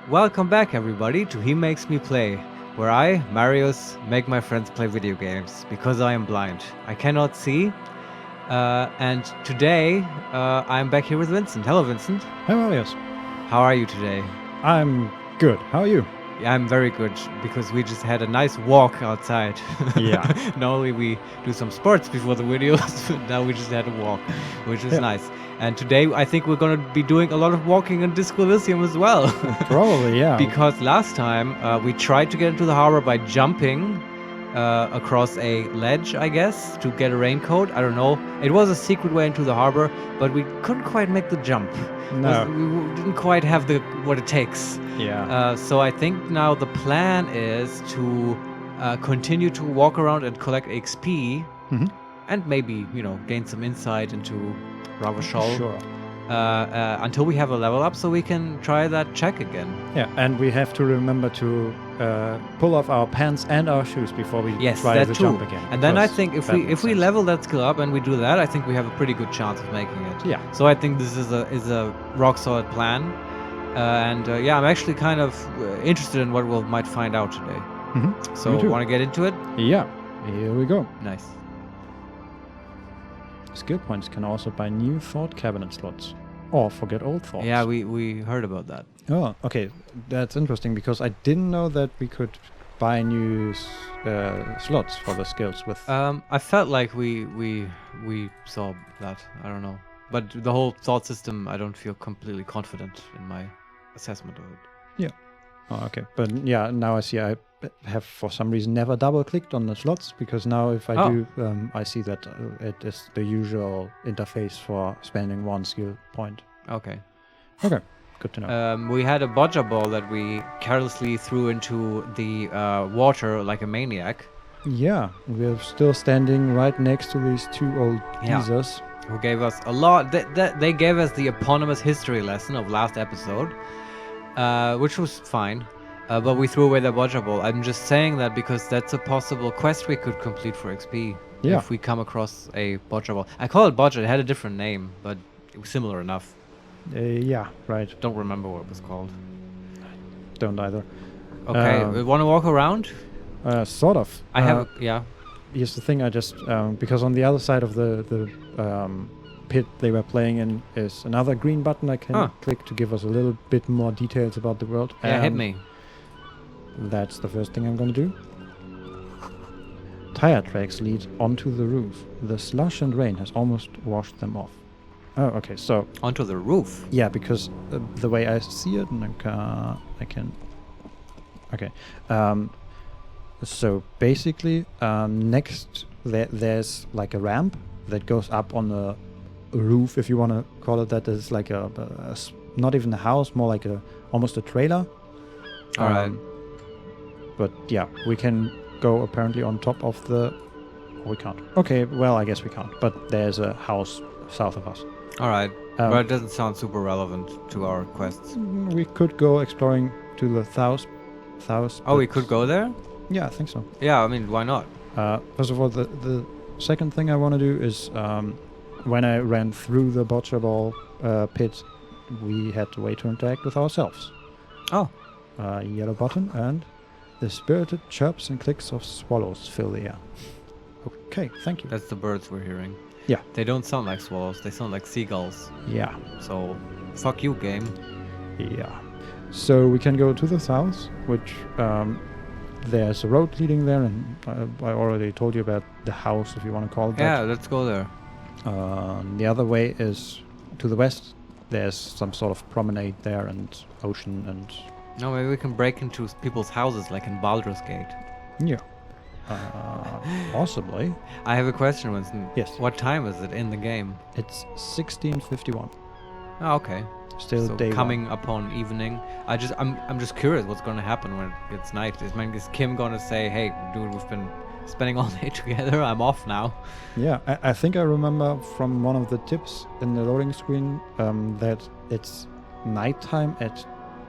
Welcome back, everybody, to He Makes Me Play, where I, Marius, make my friends play video games because I am blind. I cannot see. And today, I'm back here with Vincent. Hello, Vincent. Hi, Marius. How are you today? I'm good. How are you? Yeah, I'm very good because we just had a nice walk outside. Yeah. Normally we do some sports before the videos, but now we just had a walk, which is nice. And today I think we're going to be doing a lot of walking in Disco Elysium as well. Probably, yeah. Because last time we tried to get into the harbor by jumping across a ledge, I guess, to get a raincoat. I don't know. It was a secret way into the harbor, but we couldn't quite make the jump. No. We didn't quite have what it takes. Yeah. So I think now the plan is to continue to walk around and collect XP, and maybe gain some insight into Ravachol. Sure. Until we have a level up, so we can try that check again. Yeah, and we have to remember to pull off our pants and our shoes before we try the jump again. And then I think if we level that skill up and we do that, I think we have a pretty good chance of making it. Yeah. So I think this is a rock solid plan, I'm actually kind of interested in what we might find out today. So want to get into it? Yeah. Here we go. Nice. Skill points can also buy new thought cabinet slots or forget old thoughts. Yeah, we heard about that. Oh, okay. That's interesting because I didn't know that we could buy new slots for the skills with. I felt like we saw that. I don't know, but the whole thought system, I don't feel completely confident in my assessment of it. Yeah. Oh, okay. But yeah, now I see I have for some reason never double clicked on the slots because now if I do, I see that it is the usual interface for spending one skill point. Okay. Okay. Good to know. We had a bodger ball that we carelessly threw into the water like a maniac. Yeah, we're still standing right next to these two old geezers. Who gave us a lot. They gave us the eponymous history lesson of last episode, which was fine. But we threw away the bodger ball. I'm just saying that because that's a possible quest we could complete for XP. Yeah. If we come across a bodger ball. I call it bodger. It had a different name, but it was similar enough. Yeah, right. Don't remember what it was called. Don't either. Okay, we want to walk around? Sort of. I have, yeah. Here's the thing, I just, because on the other side of the pit they were playing in is another green button I can click to give us a little bit more details about the world. Yeah, hit me. That's the first thing I'm going to do. Tire tracks lead onto the roof. The slush and rain has almost washed them off. Oh, okay, so... Onto the roof? Yeah, because the way I see it, I can... Okay. So basically, next there's like a ramp that goes up on the roof, if you want to call it that. It's like not even a house, more like almost a trailer. All right. But yeah, we can go apparently on top of the... Oh, we can't. Okay, well, I guess we can't. But there's a house south of us. All right. But it doesn't sound super relevant to our quests. We could go exploring to the south. Oh, we could go there? Yeah, I think so. Yeah, I mean, why not? First of all, the second thing I want to do is when I ran through the bocce ball pit, we had a way to interact with ourselves. Oh. Yellow button, and the spirited chirps and clicks of swallows fill the air. Okay, thank you. That's the birds we're hearing. Yeah. They don't sound like swallows, they sound like seagulls. Yeah. So, fuck you, game. Yeah. So we can go to the south, which there's a road leading there, and I already told you about the house, if you want to call it that. Yeah, let's go there. The other way is to the west. There's some sort of promenade there and ocean and... No, maybe we can break into people's houses like in Baldur's Gate. Yeah. Possibly. I have a question, Winston. Yes. What time is it in the game? It's 16:51. Oh, okay. Still so day coming one. upon evening. I'm just curious what's going to happen when it's night. Is Kim going to say, "Hey, dude, we've been spending all day together. I'm off now." Yeah, I think I remember from one of the tips in the loading screen that it's nighttime at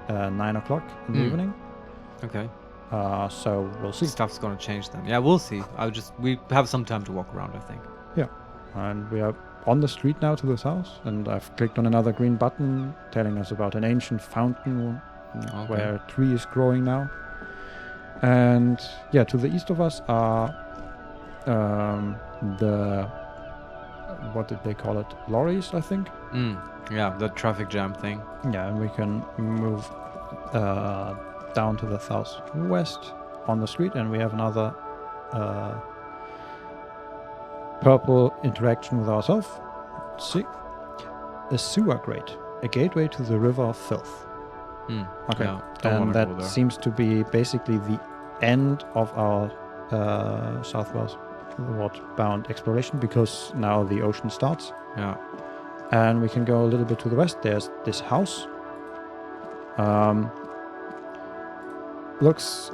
9 o'clock in the evening. Okay. So we'll see. Stuff's going to change then. Yeah, we'll see. We have some time to walk around, I think. Yeah, and we are on the street now to this house, and I've clicked on another green button telling us about an ancient fountain where a tree is growing now. And yeah, to the east of us are the, what did they call it? Lorries, I think. Yeah, the traffic jam thing. Yeah, and we can move down to the southwest on the street, and we have another purple interaction with ourselves. See, a sewer grate, a gateway to the river of filth. Okay, Yeah, and that seems to be basically the end of our southwestward-bound exploration, because now the ocean starts. Yeah. And we can go a little bit to the west. There's this house. Looks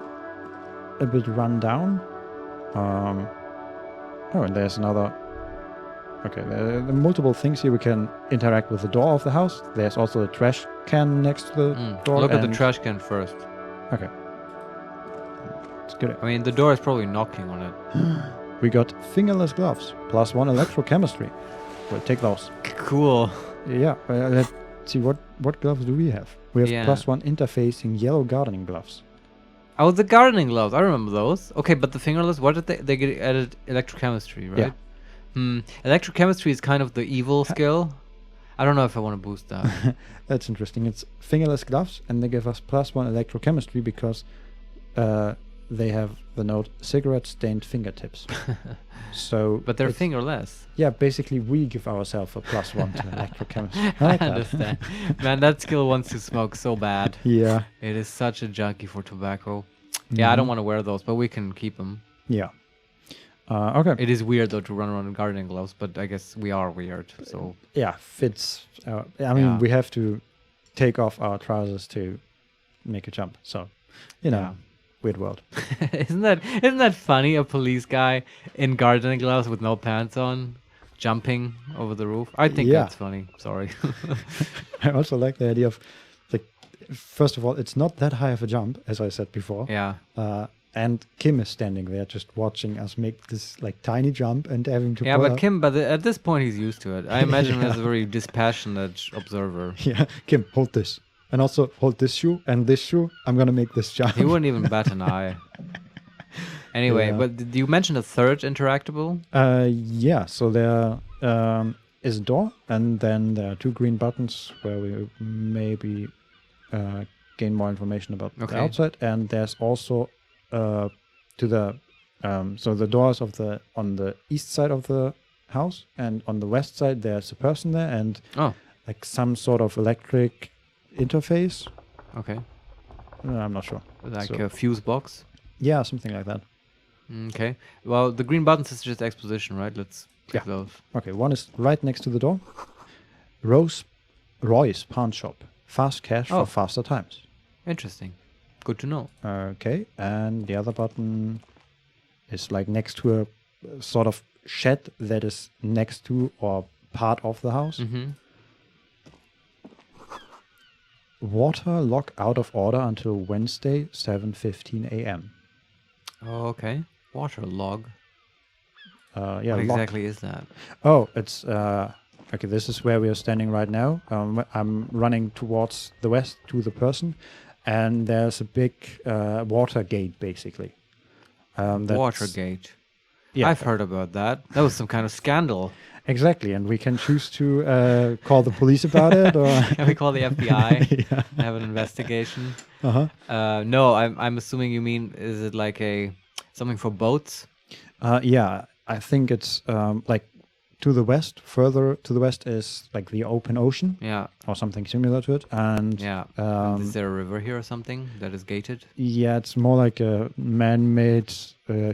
a bit run down. Oh, and there's another. Okay, there are multiple things here. We can interact with the door of the house. There's also a trash can next to the door. Look at the trash can first. Okay. It's good. I mean, the door is probably knocking on it. We got fingerless gloves, +1 electrochemistry. We'll take those. Cool. Yeah, let's see, what gloves do we have? We have +1 interfacing yellow gardening gloves. Oh, the gardening gloves. I remember those. Okay, but the fingerless, what did they get added? Electrochemistry, right? Yeah. Electrochemistry is kind of the evil skill. I don't know if I want to boost that. That's interesting. It's fingerless gloves, and they give us +1 electrochemistry because they have the note cigarette-stained fingertips. So, but they're fingerless. Yeah, basically we give ourselves a +1 to electrochemistry. I like that. Understand. Man, that skill wants to smoke so bad. Yeah. It is such a junkie for tobacco. Yeah, I don't want to wear those, but we can keep them. Yeah. Okay. It is weird though to run around in gardening gloves, but I guess we are weird. So yeah, fits. I mean, we have to take off our trousers to make a jump. So, weird world. Isn't that funny? A police guy in gardening gloves with no pants on, jumping over the roof. I think that's funny. Sorry. I also like the idea of, like, first of all, it's not that high of a jump, as I said before. Yeah. And Kim is standing there just watching us make this like tiny jump and having to. Yeah, but Kim, at this point he's used to it. I imagine him as a very dispassionate observer. Yeah, Kim, hold this. And also hold this shoe and this shoe. I'm going to make this jump. He wouldn't even bat an eye. Anyway, but did you mention a third interactable? Yeah, so there is a door, and then there are 2 green buttons where we maybe gain more information about the outside. And there's also to the so the doors on the east side of the house, and on the west side there's a person there, and like some sort of electric interface. Okay. I'm not sure. Like a fuse box? Yeah, something like that. Okay. Well, the green buttons is just exposition, right? Let's pick those. Okay, one is right next to the door. Roy's Pawn Shop. Fast cash for faster times. Interesting. Good to know. Okay, and the other button is like next to a sort of shed that is next to or part of the house. Mm-hmm. Water lock out of order until Wednesday, 7:15 a.m. Oh, okay. Water log. Yeah. What exactly is that? Oh, it's okay. This is where we are standing right now. I'm running towards the west to the person, and there's a big water gate, basically. Water gate. Yeah, I've heard about that. That was some kind of scandal. Exactly, and we can choose to call the police about it, or can we call the FBI? Have an investigation. No, I'm assuming you mean, is it like something for boats? Yeah, I think it's like to the west. Further to the west is like the open ocean. Yeah, or something similar to it. And is there a river here or something that is gated? Yeah, it's more like a man-made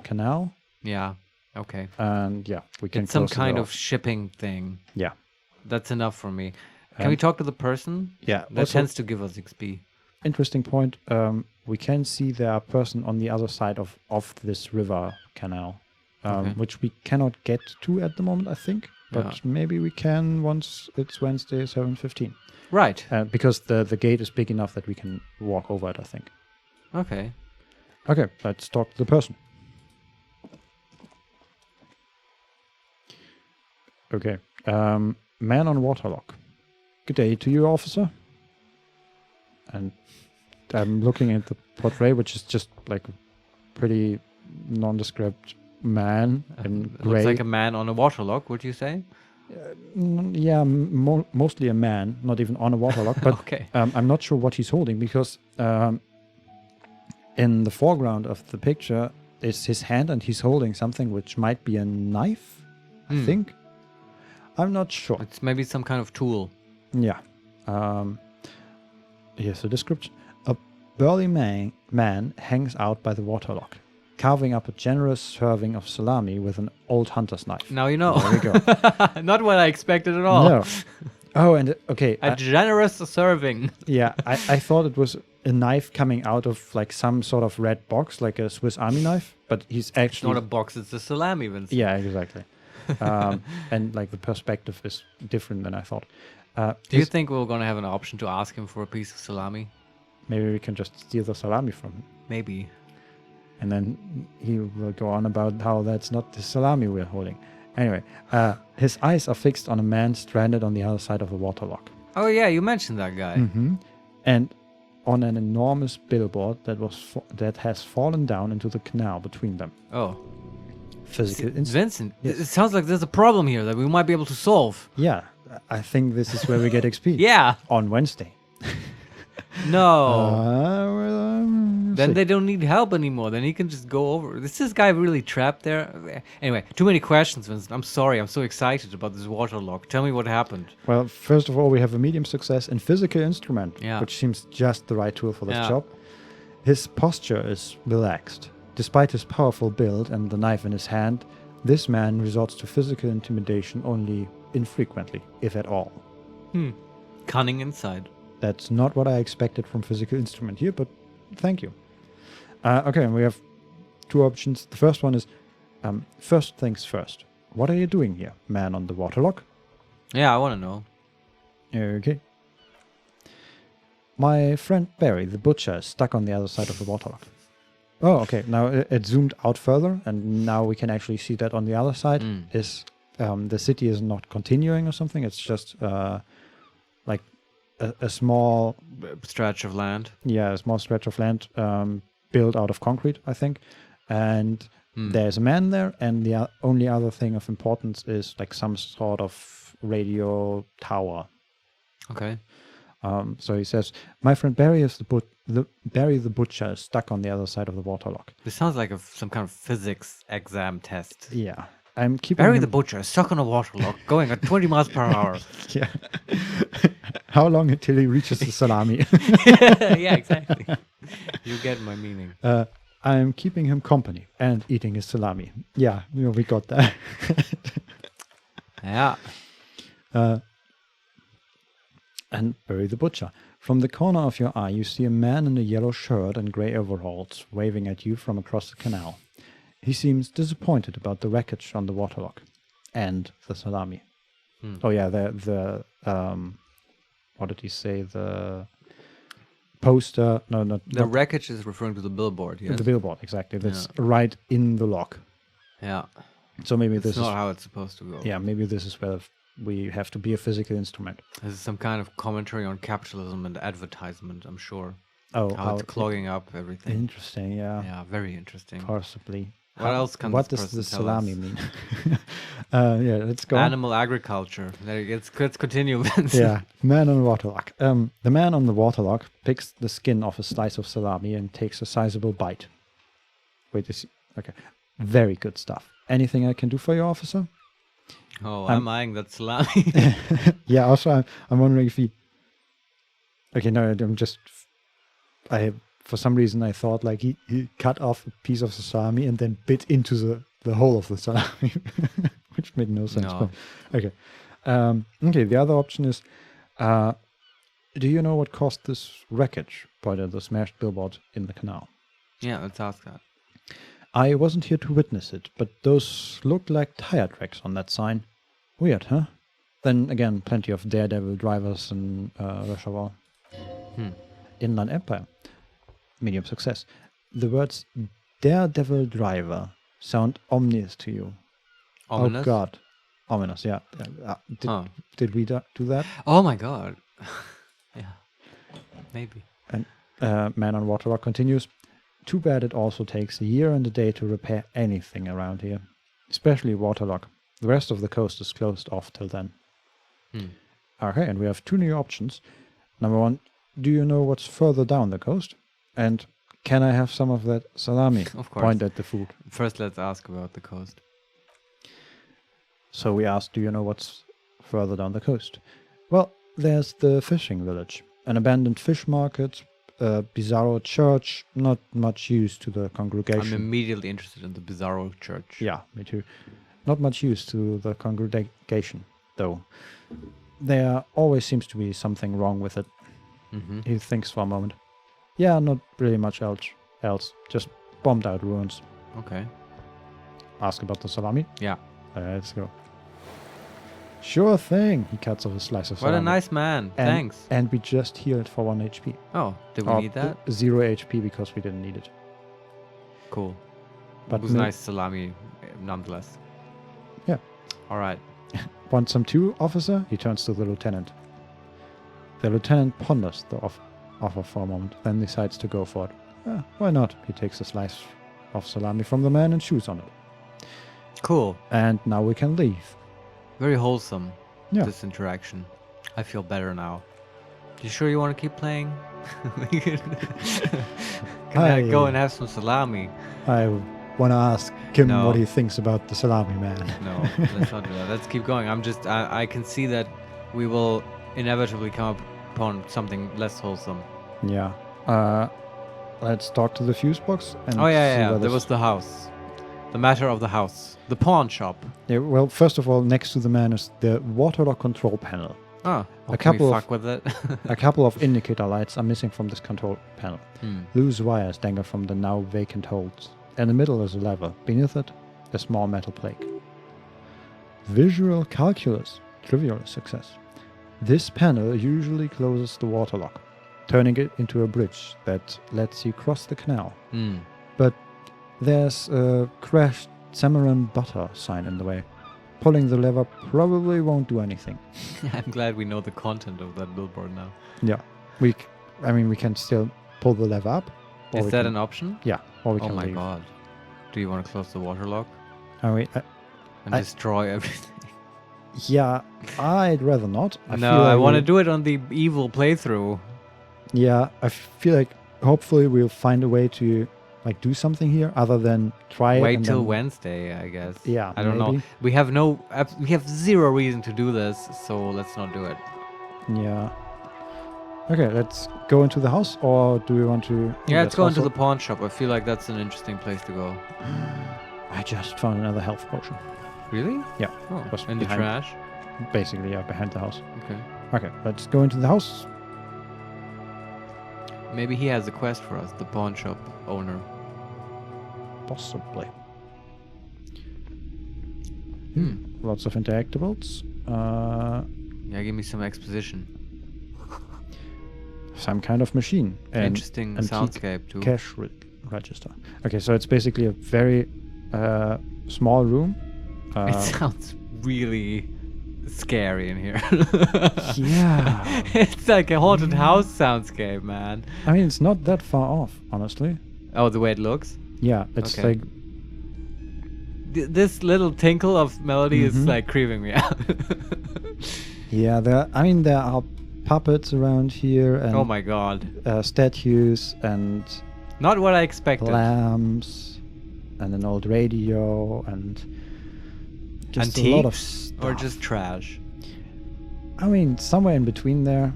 canal. Yeah. Okay. And yeah, we can. It's some kind of shipping thing. Yeah. That's enough for me. Can we talk to the person? Yeah. That tends to give us XP. Interesting point. We can see there are person on the other side of this river canal, which we cannot get to at the moment, I think. But maybe we can once it's Wednesday, 7:15. Right. Because the gate is big enough that we can walk over it, I think. Okay. Okay, let's talk to the person. Okay. Man on waterlock. Good day to you, officer. And I'm looking at the portrait, which is just like a pretty nondescript man in It gray. looks like a man on a waterlock, would you say? Yeah, mostly a man, not even on a waterlock. But Okay. I'm not sure what he's holding because in the foreground of the picture is his hand, and he's holding something which might be a knife, I think. I'm not sure. It's maybe some kind of tool. Yeah. Here's the description. A burly man hangs out by the waterlock, carving up a generous serving of salami with an old hunter's knife. Now you know. There we go. Not what I expected at all. No. Oh, and okay. A generous serving. Yeah, I thought it was a knife coming out of like some sort of red box, like a Swiss Army knife, but he's It's actually... not a box, it's a salami, Vincent. Yeah, exactly. And like the perspective is different than I thought. Do you think we're going to have an option to ask him for a piece of salami? Maybe we can just steal the salami from him. Maybe. And then he will go on about how that's not the salami we're holding. Anyway, his eyes are fixed on a man stranded on the other side of the waterlock. Oh yeah, you mentioned that guy. Mm-hmm. And on an enormous billboard that has fallen down into the canal between them. Oh. Physical Vincent, Yes. it sounds like there's a problem here that we might be able to solve. Yeah, I think this is where we get XP. Yeah. On Wednesday. No. Well, Then see. they don't need help anymore. Then he can just go over. Is this guy really trapped there? Anyway, too many questions, Vincent. I'm sorry. I'm so excited about this waterlock. Tell me what happened. Well, first of all, we have a medium success in physical instrument, Yeah. which seems just the right tool for this Yeah. job. His posture is relaxed. Despite his powerful build and the knife in his hand, this man resorts to physical intimidation only infrequently, if at all. Cunning inside. That's not what I expected from physical instrument here, but thank you. Okay, and we have two options. The first one is, first things first. What are you doing here, man on the waterlock? Yeah, I want to know. Okay. My friend Barry, the butcher, is stuck on the other side of the waterlock. Oh, okay. Now it zoomed out further, and now we can actually see that on the other side is the city is not continuing or something. It's just like a small Stretch of land. a small stretch of land built out of concrete, I think. And there's a man there, and the only other thing of importance is like some sort of radio tower. Okay. So he says, my friend Barry is Barry the butcher is stuck on the other side of the waterlock. This sounds like some kind of physics exam test. Yeah. I'm keeping Barry him... the butcher is stuck on a waterlock going at 20 miles per hour. Yeah. How long until he reaches the salami? Yeah, exactly. You get my meaning. I'm keeping him company and eating his salami. Yeah, we got that. Yeah. And Barry the butcher. From the corner of your eye, you see a man in a yellow shirt and grey overalls waving at you from across the canal. He seems disappointed about the wreckage on the waterlock and the salami. Oh yeah, the what did he say? The poster? No, not The wreckage is referring to the billboard, yes? the billboard. Exactly. That's right in the lock. Yeah. So maybe That's this is not how it's supposed to go. yeah. Maybe this is where we have to be a physical instrument. This is some kind of commentary on capitalism and advertisement, I'm sure. Oh, How it's clogging up everything. interesting. Yeah, Yeah, very interesting. possibly. What else can What this does the person tell salami us? mean? Yeah, let's go. on. Animal agriculture. Let's continue, Vince. Yeah, man on the waterlock. The man on the waterlock picks the skin off a slice of salami and takes a sizable bite. Wait, okay. Very good stuff. Anything I can do for you, officer? Oh, I'm eyeing that salami. Yeah, also, I'm wondering if he... Okay, no, I'm just... For some reason, I thought like he cut off a piece of the salami and then bit into the whole of the salami, which made no sense. No. But, okay. Okay, the other option is, do you know what caused this wreckage by the smashed billboard in the canal? Yeah, let's ask that. I wasn't here to witness it, but those looked like tire tracks on that sign. Weird, huh? Then again, plenty of daredevil drivers in Russia War. Inland Empire. Medium success. The words daredevil driver sound ominous to you. Ominous? Oh God. Ominous, yeah. Did we do that? Oh my god. Yeah. Maybe. And Man on Waterlock continues. Too bad it also takes a year and a day to repair anything around here, especially Waterlock. The rest of the coast is closed off till then. Okay, and we have 2 new options. Number 1, do you know what's further down the coast? And can I have some of that salami? Of course. Point at the food. First, let's ask about the coast. So we asked, do you know what's further down the coast? Well, there's the fishing village, an abandoned fish market, a bizarro church, not much use to the congregation. I'm immediately interested in the bizarro church. Yeah, me too. Not much use to the congregation, though. There always seems to be something wrong with it. He thinks for a moment. Yeah, not really much else. Just bombed out ruins. Okay. Ask about the salami? Yeah. Let's go. Sure thing. He cuts off a slice of salami. What a nice man. Thanks. And we just healed for 1 HP. Oh, did we need that? 0 HP because we didn't need it. Cool. But it was nice salami, nonetheless. Yeah. All right. Want some too, officer? He turns to the lieutenant. The lieutenant ponders the offer for a moment, then decides to go for it. Why not? He takes a slice of salami from the man and chews on it. Cool. And now we can leave. Very wholesome, Yeah. this interaction. I feel better now. You sure you want to keep playing? Can I go and have some salami? I want to ask him No. what he thinks about the salami man. No, let's not do that. Let's keep going. I can see that we will inevitably come upon something less wholesome. Yeah. Let's talk to the fuse box. And Oh, yeah, see yeah. where There this- was the house. The matter of the house. The pawn shop. Yeah, well, first of all, next to the man is the Waterlock control panel. Oh, A can we couple of- fuck with it? A couple of indicator lights are missing from this control panel. Loose wires dangle from the now vacant holes. In the middle is a lever. Beneath it, a small metal plate. Visual calculus. Trivial success. This panel usually closes the waterlock, turning it into a bridge that lets you cross the canal. But there's a crashed Samaran butter sign in the way. Pulling the lever probably won't do anything. I'm glad we know the content of that billboard now. Yeah. We can still pull the lever up. or Is we that can- an option? Yeah. Or we Oh can my leave. god. Do you want to close the waterlock And and I- destroy everything? yeah, I'd rather not. No, I want to do it on the evil playthrough. Yeah, I feel like hopefully we'll find a way to do something here other than try it. Wait and till then- Wednesday, I guess. Yeah, I don't know. maybe. We have zero reason to do this, so let's not do it. Yeah. Okay, let's go into the house, or do we want to? Yeah, let's go into also- the pawn shop. I feel like that's an interesting place to go. I just found another health potion. Really? Yeah. Oh, Was in the behind- trash? Basically, yeah, behind the house. Okay. Okay, let's go into the house. Maybe he has a quest for us, the pawn shop owner. Possibly. Hmm. Lots of interactables. Yeah, give me some exposition. Some kind of machine. And Interesting antique soundscape too. cash register. Okay, so it's basically a very small room. It sounds really scary in here. Yeah. It's like a haunted house soundscape, man. I mean, it's not that far off, honestly. Oh, the way it looks? Yeah, it's Okay. like This little tinkle of melody is Mhm. like creeping me out. yeah. There are puppets around here and Oh my god. statues and Not what I expected. lamps and an old radio and just a lot of Antiques or stuff. just trash? I mean, somewhere in between there.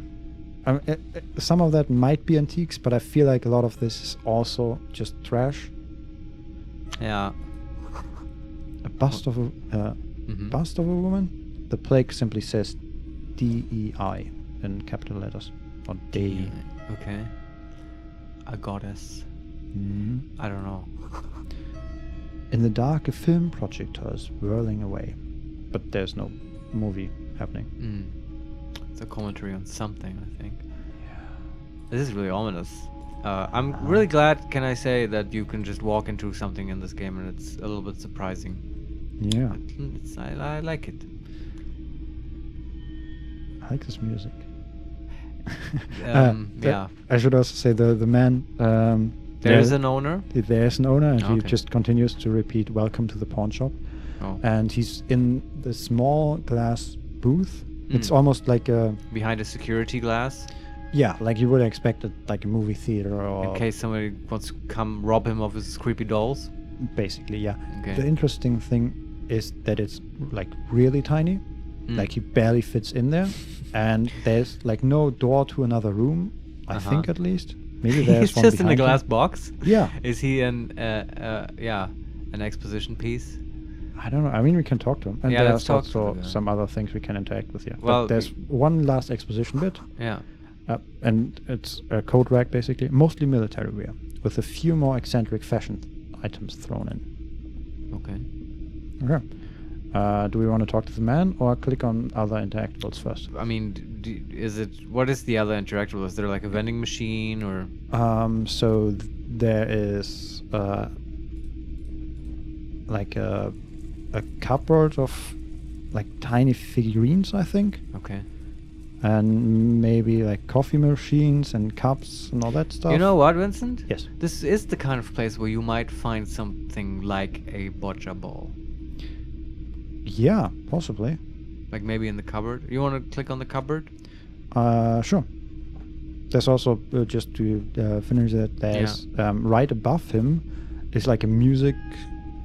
Some of that might be antiques, but I feel like a lot of this is also just trash. Yeah. A bust of a Mhm. bust of a woman. The plaque simply says DEI in capital letters, or DEI. Okay. A goddess. Mhm. I don't know. In the dark, a film projector is whirling away, but there's no movie happening. It's a commentary on something, I think. This is really ominous. I'm really glad, can I say, that you can just walk into something in this game and it's a little bit surprising. Yeah, I like it. I like this music. Yeah. I should also say the man. There is an owner. There's an owner, and he Okay. just continues to repeat, "Welcome to the pawn shop." Oh. And he's in the small glass booth. It's Mm. almost like a Behind a security glass, like you would expect it, like a movie theater or in case somebody wants to come rob him of his creepy dolls. basically, yeah. Okay. The interesting thing is that it's like really tiny, Mm. like he barely fits in there, and there's like no door to another room. I Uh-huh. think at least. Maybe there's He's one just in a behind him. glass box. Yeah, Is he an exposition piece? I don't know. I mean, we can talk to him, and Yeah, let's there's talk to also the guy. some other things we can interact with here. Well, But there's one last exposition bit, Yeah. and it's a coat rack basically, mostly military wear, with a few more eccentric fashion items thrown in. Okay. Okay. Do we want to talk to the man or click on other interactables first? I mean, what is the other interactable? Is there like a vending machine or? So there is like a cupboard of like tiny figurines, I think, Okay. and maybe like coffee machines and cups and all that stuff. You know what, Vincent? Yes. This is the kind of place where you might find something like a boccia ball. Yeah, possibly. Like maybe in the cupboard. You want to click on the cupboard? Sure. There's also just to finish that. There's right above him is like a music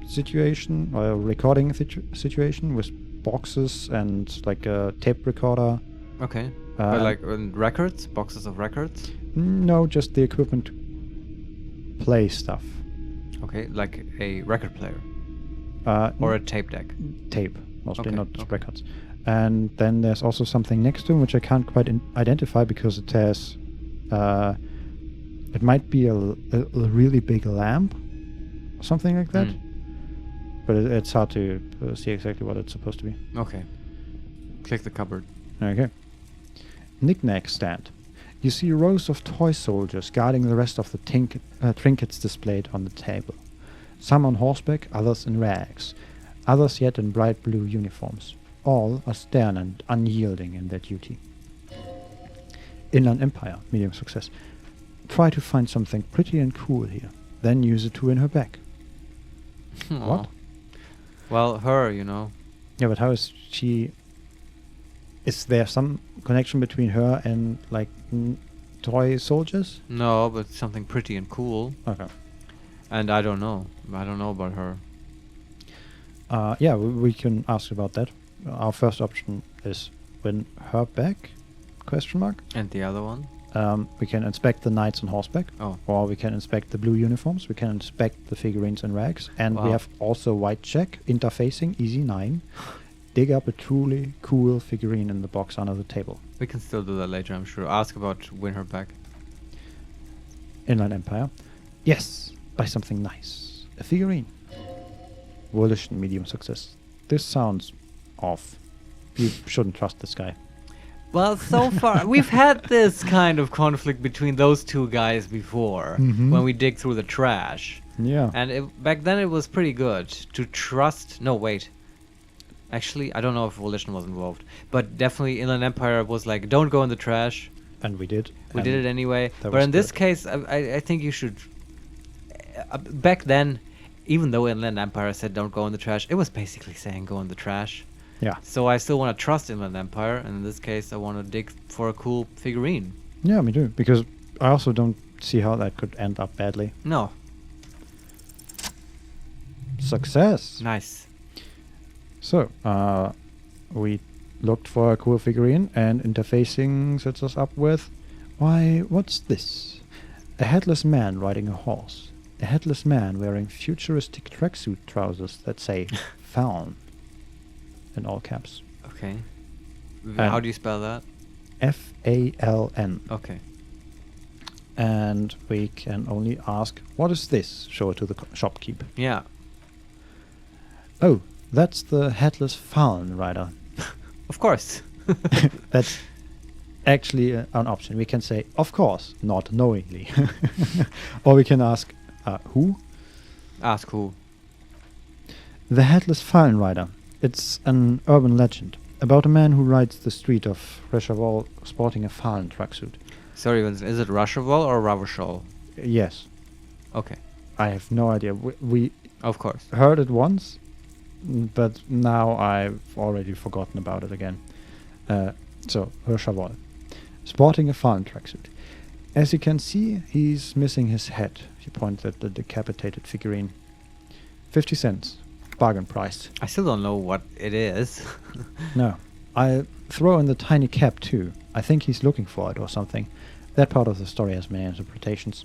situation or a recording situation with boxes and like a tape recorder. Okay. But like records, boxes of records. No, just the equipment to play stuff. Okay, like a record player or a tape deck. Tape, mostly, Okay, not okay. records. And then there's also something next to him which I can't quite identify because it has it might be a really big lamp or something like that. But it's hard to see exactly what it's supposed to be. Okay. Click the cupboard. Okay. Knick-knack stand. You see rows of toy soldiers guarding the rest of the trinkets displayed on the table. Some on horseback, others in rags, others yet in bright blue uniforms. All are stern and unyielding in their duty. Inland Empire, medium success. Try to find something pretty and cool here, then use it to win her back. What? Aw. Well, her, you know. Yeah, but how is she... Is there some connection between her and, like, toy soldiers? No, but something pretty and cool. Okay. And I don't know. I don't know about her. Yeah, we can ask about that. Our first option is win her back? Question mark. And the other one? We can inspect the knights on horseback, Oh. or we can inspect the blue uniforms. We can inspect the figurines and rags, and we Wow. have also white check, interfacing, easy 9. Dig up a truly cool figurine in the box under the table. We can still do that later, I'm sure. Ask about win her back. Inland Empire. Yes, buy something nice. A figurine. Volition, medium success. This sounds off. You shouldn't trust this guy. Well, so far, we've had this kind of conflict between those two guys before, Mhm. when we dig through the trash. Yeah. And back then it was pretty good to trust... No, wait. Actually, I don't know if Volition was involved. But definitely Inland Empire was like, don't go in the trash. And we did. We did it anyway. that But was in this good. case, I think you should... back then, even though Inland Empire said don't go in the trash, it was basically saying go in the trash. Yeah. So I still want to trust Inland Empire, and in this case, I want to dig for a cool figurine. Yeah, me too. Because I also don't see how that could end up badly. No, Success. nice. So, we looked for a cool figurine, and interfacing sets us up with, why, what's this? A headless man riding a horse. A headless man wearing futuristic tracksuit trousers that say "Faun" in all caps. Okay. How do you spell that? F-A-L-N. Okay. And we can only ask, what is this? Show it to the shopkeep. Yeah. Oh, that's the headless Faun rider. Of course. That's actually an option. We can say, of course, not knowingly. Or we can ask, who? Ask who. The headless Faun rider. It's an urban legend. About a man who rides the street of Recherval sporting a fallen tracksuit. Sorry, Vincent, is it Rushaval or Ravashol? Yes. Okay, I have no idea. We of course. heard it once, but now I've already forgotten about it again. So, Recherval. Sporting a fallen tracksuit. As you can see, he's missing his head. He points at the decapitated figurine. 50 cents. Bargain price. I still don't know what it is. No. I throw in the tiny cap too. I think he's looking for it or something. That part of the story has many interpretations.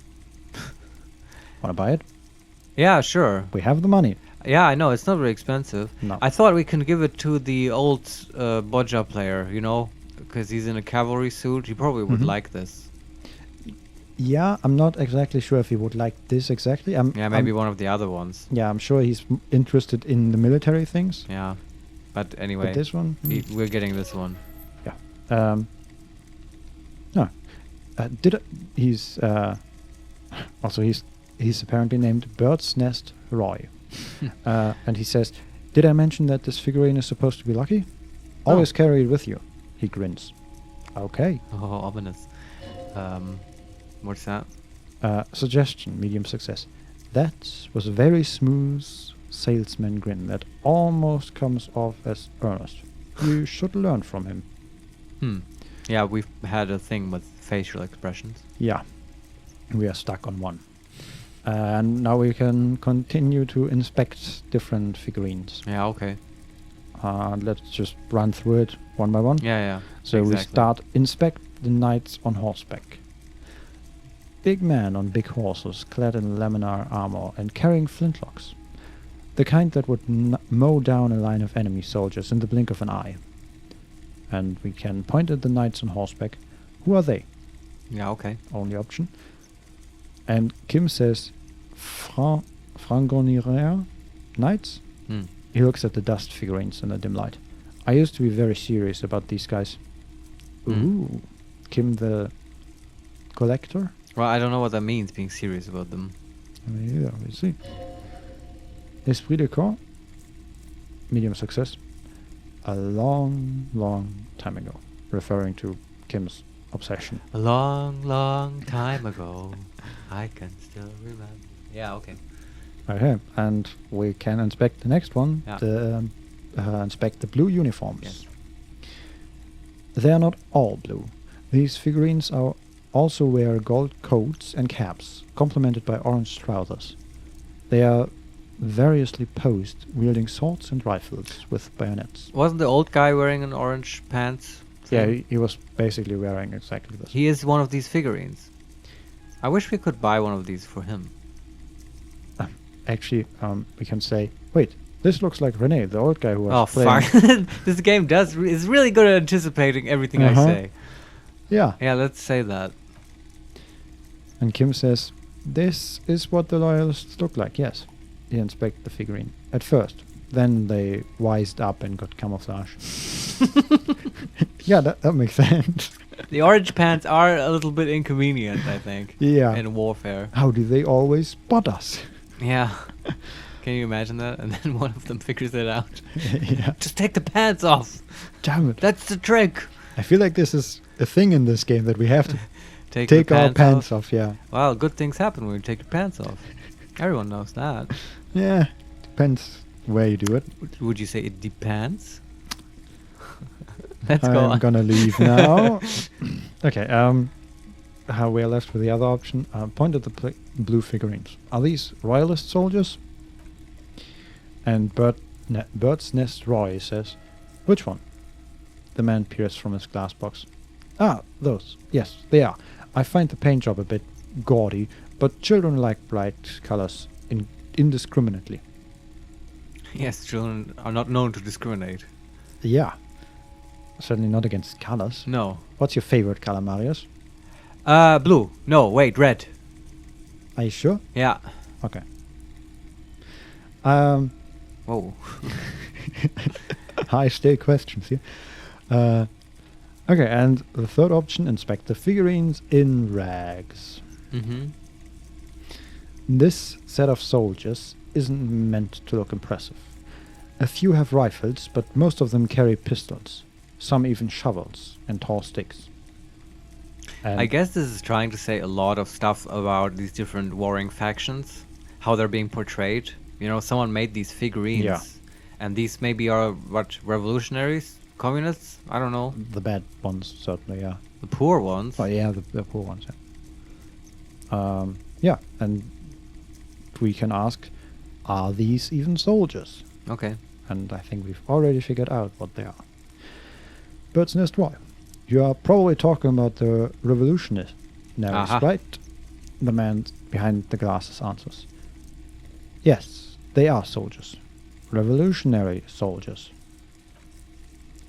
Wanna buy it? Yeah, sure. We have the money. Yeah, I know, it's not very expensive. No. I thought we can give it to the old Bodja player, you know? Because he's in a cavalry suit. He probably would Mhm. like this. Yeah, I'm not exactly sure if he would like this exactly. Yeah, maybe one of the other ones. Yeah, I'm sure he's interested in the military things. Yeah. But anyway, But this one? we're getting this one. No. He's also he's apparently named Bird's Nest Roy. And he says, "Did I mention that this figurine is supposed to be lucky? Always carry it with you." He grins. Okay. Oh, ominous. What's that? Suggestion, medium success. That was a very smooth salesman grin that almost comes off as earnest. You should learn from him. Yeah, we've had a thing with facial expressions. Yeah, we are stuck on one. And now we can continue to inspect different figurines. Yeah, okay. Let's just run through it one by one. Yeah. So we exactly. start inspect the knights on horseback. Big men on big horses, clad in laminar armor and carrying flintlocks. The kind that would mow down a line of enemy soldiers in the blink of an eye. And we can point at the knights on horseback. Who are they? Yeah, okay. Only option. And Kim says, Frangonier knights? He looks at the dust figurines in the dim light. I used to be very serious about these guys. Ooh. Kim the collector? Well, I don't know what that means, being serious about them. Yeah, we'll see. Esprit de corps? Medium success. A long, long time ago. Referring to Kim's obsession. A long, long time ago, I can still remember. Yeah, okay. Okay, and we can inspect the next one. Yeah. Inspect the blue uniforms. Yes. They are not all blue. These figurines also wear gold coats and caps, complemented by orange trousers. They are variously posed, wielding swords and rifles with bayonets. Wasn't the old guy wearing an orange pants? Yeah, thing? he was basically wearing exactly this. He is one of these figurines. I wish we could buy one of these for him. Actually, we can say, wait, this looks like Rene, the old guy who was Oh, playing. fuck. This game is really good at anticipating everything I say. Yeah. Yeah, let's say that. And Kim says, this is what the loyalists look like, yes. He inspected the figurine. At first. Then they wised up and got camouflage. Yeah, that makes sense. The orange pants are a little bit inconvenient, I think. Yeah. In warfare. How do they always spot us? Yeah. Can you imagine that? And then one of them figures it out. Yeah. Just take the pants off. Damn it. That's the trick. I feel like this is a thing in this game that we have to Take our the pants off, yeah. Well, good things happen when you take your pants off. Everyone knows that. Yeah. Depends where you do it. Would you say it depends? Let's go I'm on. gonna leave now. Okay, how we are left with the other option. Point at the blue figurines. Are these royalist soldiers? And Bird's Nest Roy says, which one? The man peers from his glass box. Ah, those. Yes, they are. I find the paint job a bit gaudy, but children like bright colors indiscriminately. Yes, children are not known to discriminate. Yeah. Certainly not against colors. No. What's your favorite color, Marius? Blue. No, wait, red. Are you sure? Yeah. Okay. Whoa. High stake questions here. Okay, and the third option, inspect the figurines in rags. Mm-hmm. This set of soldiers isn't meant to look impressive. A few have rifles, but most of them carry pistols. Some even shovels and tall sticks. And I guess this is trying to say a lot of stuff about these different warring factions, how they're being portrayed. You know, someone made these figurines. Yeah. And these maybe are, what, revolutionaries? Communists? I don't know. the bad ones, certainly, yeah. The poor ones. Oh, yeah, the poor ones, yeah. Yeah, and we can ask, are these even soldiers? Okay. And I think we've already figured out what they are. Bird's Nest Roy. You are probably talking about the revolutionists, Aha. right? The man behind the glasses answers. Yes, they are soldiers. Revolutionary soldiers.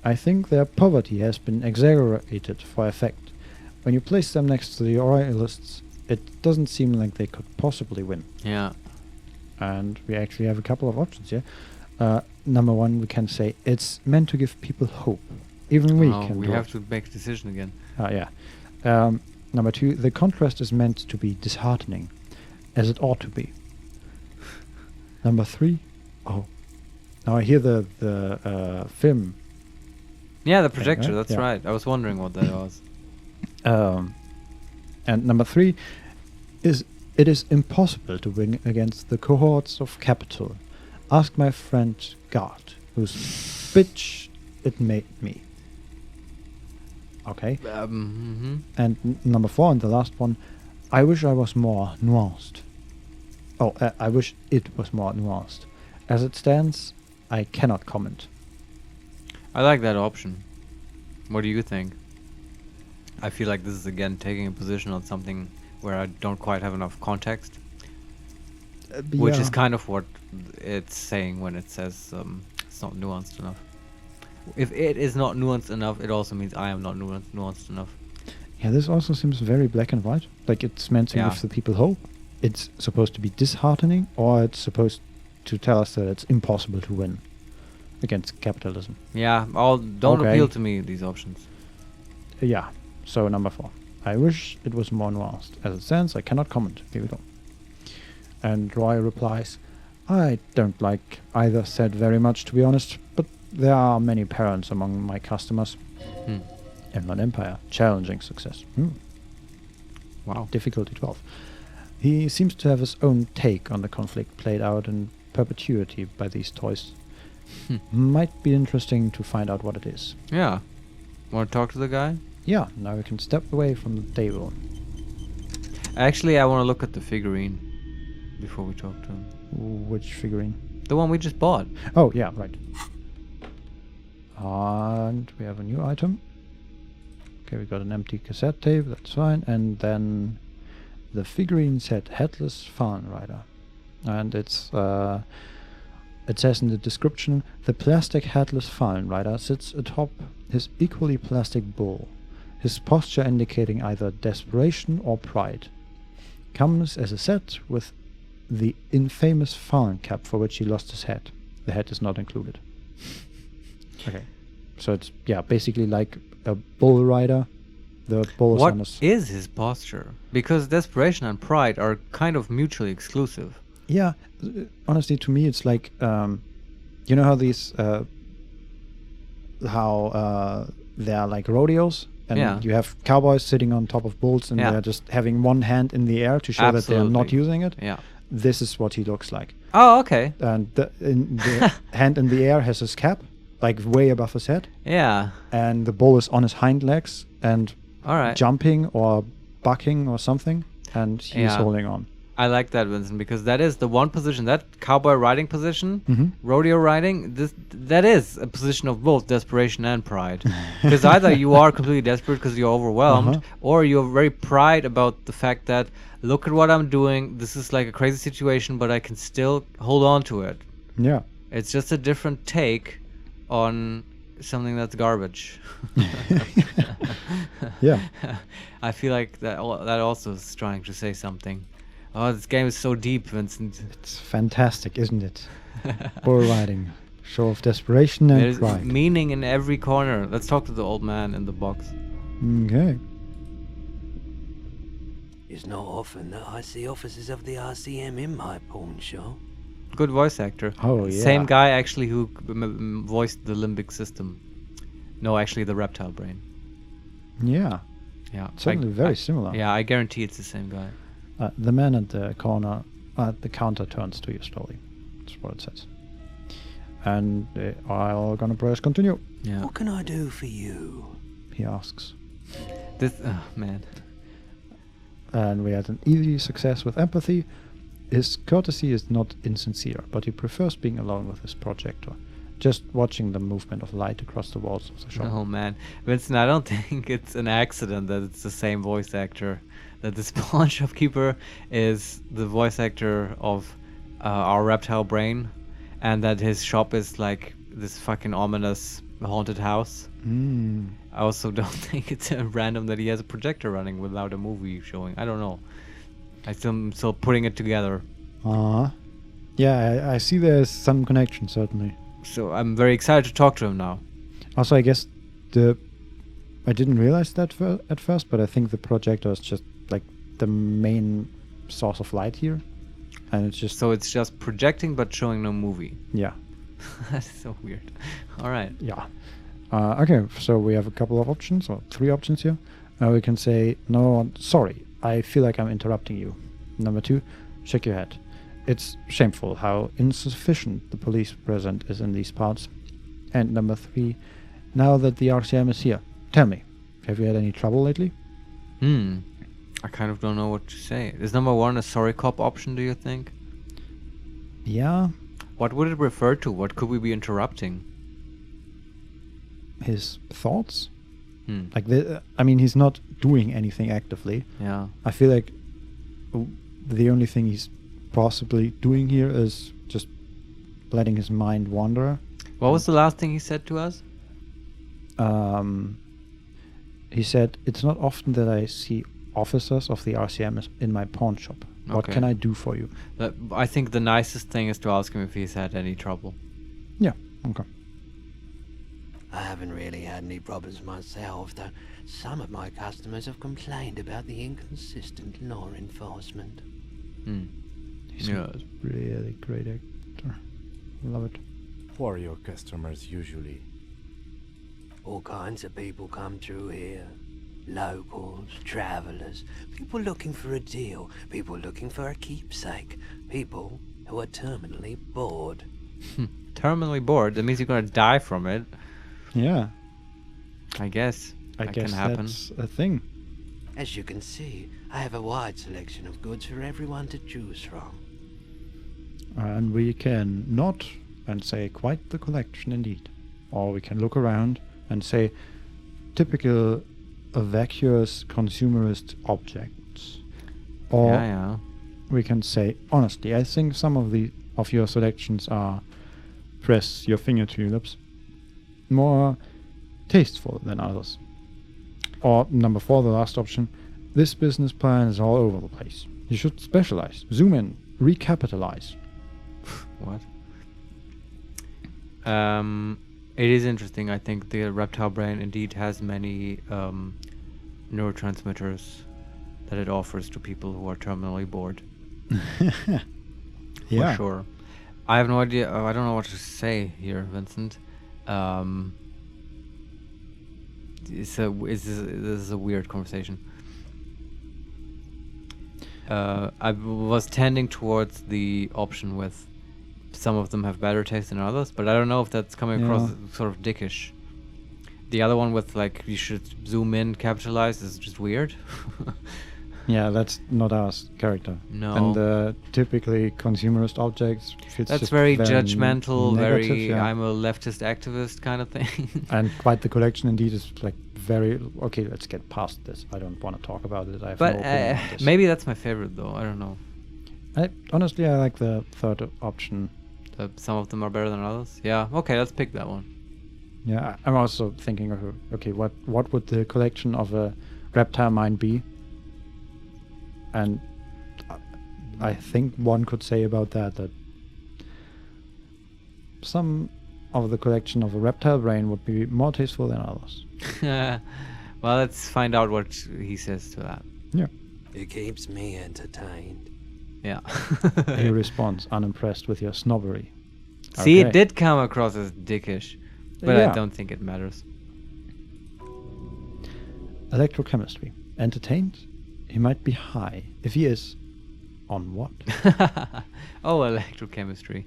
I think their poverty has been exaggerated for effect. When you place them next to the royalists, it doesn't seem like they could possibly win. Yeah. And we actually have a couple of options here. Number one, we can say it's meant to give people hope. Even we can We do have it. to make a decision again. Yeah. Number two, the contrast is meant to be disheartening, as it ought to be. Number three, now I hear the film. Yeah, the projector, right? that's Yeah. right. I was wondering what that was. And number three is it is impossible to win against the cohorts of capital. Ask my friend Gard, whose bitch it made me. Okay. And number four, and the last one, I wish I was more nuanced. I wish it was more nuanced. As it stands, I cannot comment. I like that option. What do you think? I feel like this is again taking a position on something where I don't quite have enough context, which is kind of what it's saying when it says it's not nuanced enough. If it is not nuanced enough, it also means I am not nuanced enough. Yeah, this also seems very black and white. Like it's meant to give the people hope. It's supposed to be disheartening, or it's supposed to tell us that it's impossible to win against capitalism. Yeah, don't appeal to me, these options. Yeah, so number four. I wish it was more nuanced. As it stands, I cannot comment. Here we go. And Roy replies, I don't like either set very much, to be honest, but there are many parents among my customers. Inland Empire, challenging success. Wow. Difficulty 12. He seems to have his own take on the conflict played out in perpetuity by these toys. Might be interesting to find out what it is. Yeah. Want to talk to the guy? Yeah, now we can step away from the table. Actually, I want to look at the figurine before we talk to him. Which figurine? The one we just bought. Oh, yeah, right. And we have a new item. Okay, we got an empty cassette tape, that's fine. And then the figurine said Headless Fawn Rider. And it's it says in the description, the plastic headless Fawn Rider sits atop his equally plastic bull, his posture indicating either desperation or pride. Comes as a set with the infamous fawn cap for which he lost his head. The head is not included. Okay. So it's, basically like a bull rider. The bull is on What is his posture? Because desperation and pride are kind of mutually exclusive. Yeah, honestly, to me, it's like, you know how these, they're like rodeos, and you have cowboys sitting on top of bulls, and they're just having one hand in the air to show that they're not using it. Yeah. This is what he looks like. Oh, okay. And the hand in the air has his cap, like way above his head. Yeah. And the bull is on his hind legs and jumping or bucking or something, and he's holding on. I like that, Vincent, because that is the one position, that cowboy riding position, rodeo riding, that is a position of both desperation and pride. Because either you are completely desperate because you're overwhelmed, or you're very pride about the fact that, look at what I'm doing, this is like a crazy situation, but I can still hold on to it. Yeah. It's just a different take on something that's garbage. Yeah. I feel like that also is trying to say something. Oh, this game is so deep, Vincent. It's fantastic, isn't it? Bull riding. Show of desperation and There's pride. meaning in every corner. Let's talk to the old man in the box. Okay. It's not often that I see officers of the RCM in my pawn shop. Good voice actor. Oh, yeah. Same guy actually who voiced the limbic system. No, actually the reptile brain. Yeah, Yeah. certainly very similar. Yeah, I guarantee it's the same guy. The man at the corner, at the counter turns to you slowly. That's what it says. And I'm gonna press continue. Yeah. What can I do for you? He asks. This, oh man. And we had an easy success with empathy. His courtesy is not insincere, but he prefers being alone with his projector, just watching the movement of light across the walls of the shop. Oh man, Vincent, I don't think it's an accident that it's the same voice actor. That this pawn shopkeeper is the voice actor of our reptile brain, and that his shop is like this fucking ominous haunted house. I also don't think it's random that he has a projector running without a movie showing. I don't know. I'm still putting it together. Yeah, I see there's some connection, certainly. So I'm very excited to talk to him now. Also, I guess I didn't realize that at first, but I think the projector is just like the main source of light here. And it's just... So it's just projecting but showing no movie. Yeah. That's so weird. All right. Yeah. Okay, so we have a couple of options, or 3 options here. We can say, no, sorry, I feel like I'm interrupting you. Number 2, shake your head. It's shameful how insufficient the police present is in these parts. And number 3, now that the RCM is here, tell me, have you had any trouble lately? I kind of don't know what to say. Is number 1 a sorry cop option, do you think? Yeah. What would it refer to? What could we be interrupting? His thoughts? Like, I mean, he's not doing anything actively. Yeah. I feel like the only thing he's possibly doing here is just letting his mind wander. What was the last thing he said to us? He said, it's not often that I see officers of the RCM in my pawn shop. What Okay. can I do for you? I think the nicest thing is to ask him if he's had any trouble. Yeah, okay. I haven't really had any problems myself, though some of my customers have complained about the inconsistent law enforcement. He's Yeah. a really great actor. Love it. Who are your customers usually? All kinds of people come through here. Locals, travellers, people looking for a deal, people looking for a keepsake, people who are terminally bored. Terminally bored? That means you're gonna die from it. Yeah, I guess. I that guess can happen. that's a thing. As you can see, I have a wide selection of goods for everyone to choose from. And we can nod and say quite the collection indeed. Or we can look around and say typical vacuous consumerist objects. Or Yeah. we can say, honestly, I think some of your selections are, press your finger to your lips, more tasteful than others. Or number 4, the last option, this business plan is all over the place. You should specialize, zoom in, recapitalize. What? It is interesting. I think the reptile brain indeed has many neurotransmitters that it offers to people who are terminally bored. Yeah. For sure. I have no idea. I don't know what to say here, Vincent. This is a weird conversation. I was tending towards the option with some of them have better taste than others, but I don't know if that's coming across as sort of dickish. The other one with like you should zoom in, capitalize is just weird. Yeah, that's not our character. No. And typically consumerist objects fits That's just very then judgmental, negative, very yeah. I'm a leftist activist kind of thing. And quite the collection indeed is like very okay. Let's get past this. I don't want to talk about it. I have But no opinion on this. maybe that's my favorite though. I don't know. Honestly, I like the third option. Some of them are better than others. Yeah. Okay, let's pick that one. Yeah, I'm also thinking of okay, what would the collection of a reptile mind be? And I think one could say about that some of the collection of a reptile brain would be more tasteful than others. Well, let's find out what he says to that. Yeah. It keeps me entertained. Yeah. He responds, unimpressed with your snobbery. See, Okay. it did come across as dickish, but I Yeah. don't think it matters. Electrochemistry. Entertained? He might be high. If he is, on what? Oh, electrochemistry.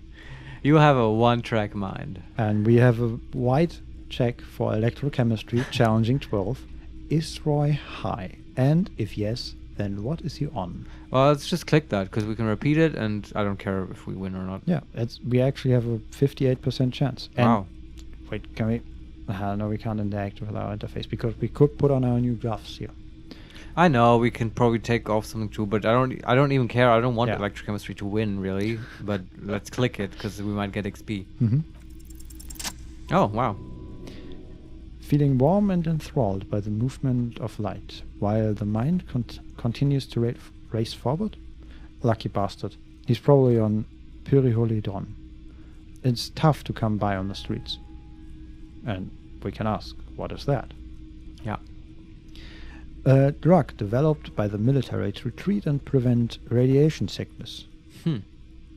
You have a one-track mind. And we have a white check for electrochemistry, challenging 12. Is Roy high? And if yes, then what is he on? Well, let's just click that because we can repeat it, and I don't care if we win or not. Yeah, we actually have a 58% chance. And Wow. wait, can we? No, we can't interact with our interface because we could put on our new graphs here. I know we can probably take off something too, but I don't even care. I don't want Yeah. electrochemistry to win really, but let's click it because we might get XP. Mm-hmm. Oh wow. Feeling warm and enthralled by the movement of light, while the mind continues to race forward? Lucky bastard. He's probably on Pyriholidon. It's tough to come by on the streets. And we can ask, what is that? Yeah. A drug developed by the military to treat and prevent radiation sickness.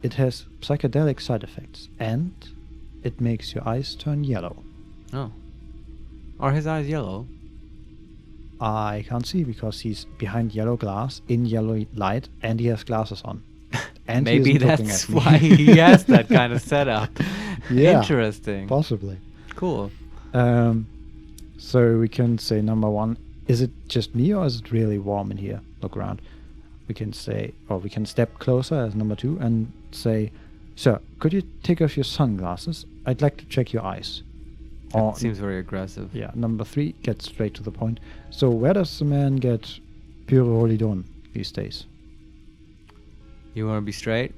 It has psychedelic side effects, and it makes your eyes turn yellow. Oh. Are his eyes yellow? I can't see because he's behind yellow glass, in yellow light, and he has glasses on. And he Maybe isn't looking that's at me. why he has that kind of setup. Yeah. Interesting. Possibly. Cool. So we can say number one, is it just me or is it really warm in here? Look around. We can say, or we can step closer as number two and say, sir, could you take off your sunglasses? I'd like to check your eyes. That seems very aggressive. Yeah, number three gets straight to the point. So where does the man get Pyriholidon these days? You want to be straight?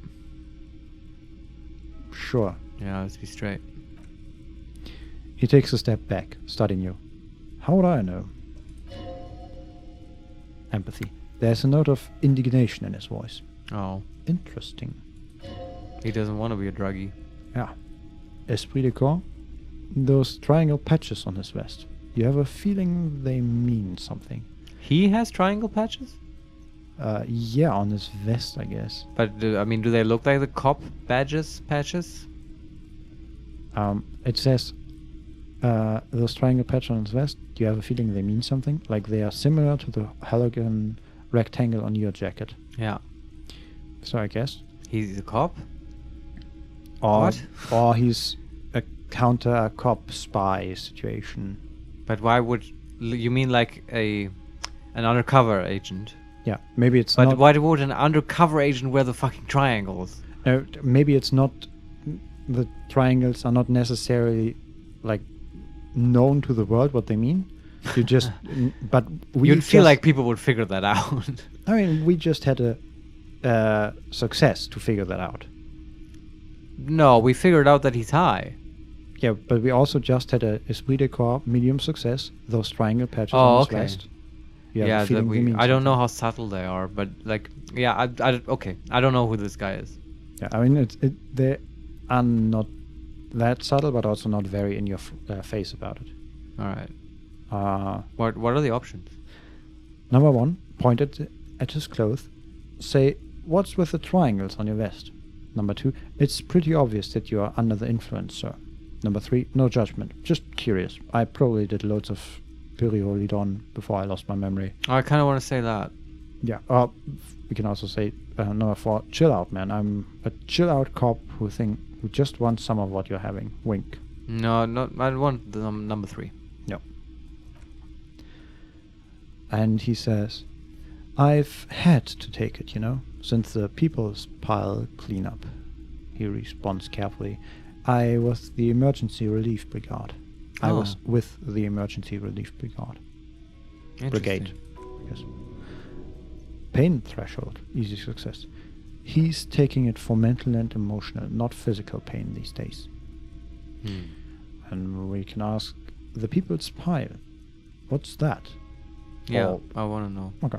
Sure. Yeah, let's be straight. He takes a step back, studying you. How would I know? Empathy. There's a note of indignation in his voice. Oh, Interesting. he doesn't want to be a druggie. Yeah. Esprit de corps? Those triangle patches on his vest. You have a feeling they mean something. He has triangle patches? Yeah, on his vest, I guess. But, do they look like the cop patches? It says, those triangle patches on his vest, do you have a feeling they mean something? Like they are similar to the halogen rectangle on your jacket. Yeah. So I guess. He's a cop? Or, What? or he's a counter-cop spy situation. But why would... You mean like an undercover agent? Yeah, maybe it's But not... why would an undercover agent wear the fucking triangles? Maybe it's not... The triangles are not necessarily, like, known to the world what they mean. You just... but we You'd feel just- like people would figure that out. I mean, we just had a success to figure that out. No, we figured out that he's high. Yeah, but we also just had a esprit de corps medium success. Those triangle patches Oh, on his okay. vest. You have a Yeah, that feeling they mean I don't know something. how subtle they are, but like, yeah, okay. I don't know who this guy is. Yeah, I mean, they are not that subtle, but also not very in your face about it. All right. What are the options? Number one, point at his clothes. Say, what's with the triangles on your vest? Number two, it's pretty obvious that you are under the influence, sir. Number three, no judgment. Just curious. I probably did loads of Pyriholidon before I lost my memory. I kind of want to say that. Yeah. We can also say number four, chill out, man. I'm a chill out cop who just wants some of what you're having. Wink. No, not. I want the number three. No. And he says, I've had to take it, since the People's Pile cleanup. He responds carefully. I was the Emergency Relief Brigade. I was with the Emergency Relief Brigade. Brigade. Yes. Pain threshold. Easy success. He's taking it for mental and emotional, not physical pain these days. And we can ask the People's Pile. What's that? Yeah, Oh. I want to know. Okay.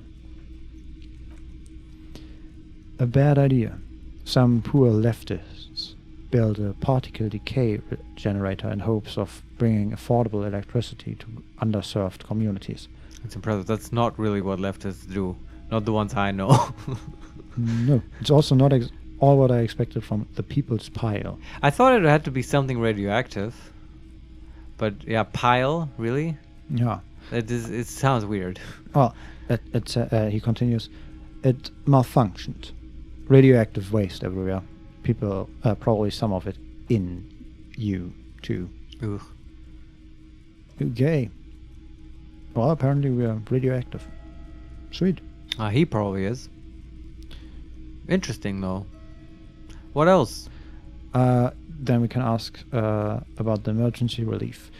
A bad idea. Some poor leftists build a particle decay generator in hopes of bringing affordable electricity to underserved communities. It's impressive. That's not really what leftists do. Not the ones I know. No, it's also not all what I expected from the people's pile. I thought it had to be something radioactive. But yeah, pile, really? Yeah. It sounds weird. Well, he continues, it malfunctioned. Radioactive waste everywhere. People, probably some of it in you too. Ugh. Okay. Well, apparently we are radioactive. Sweet. He probably is. Interesting, though. What else? Then we can ask about the emergency relief.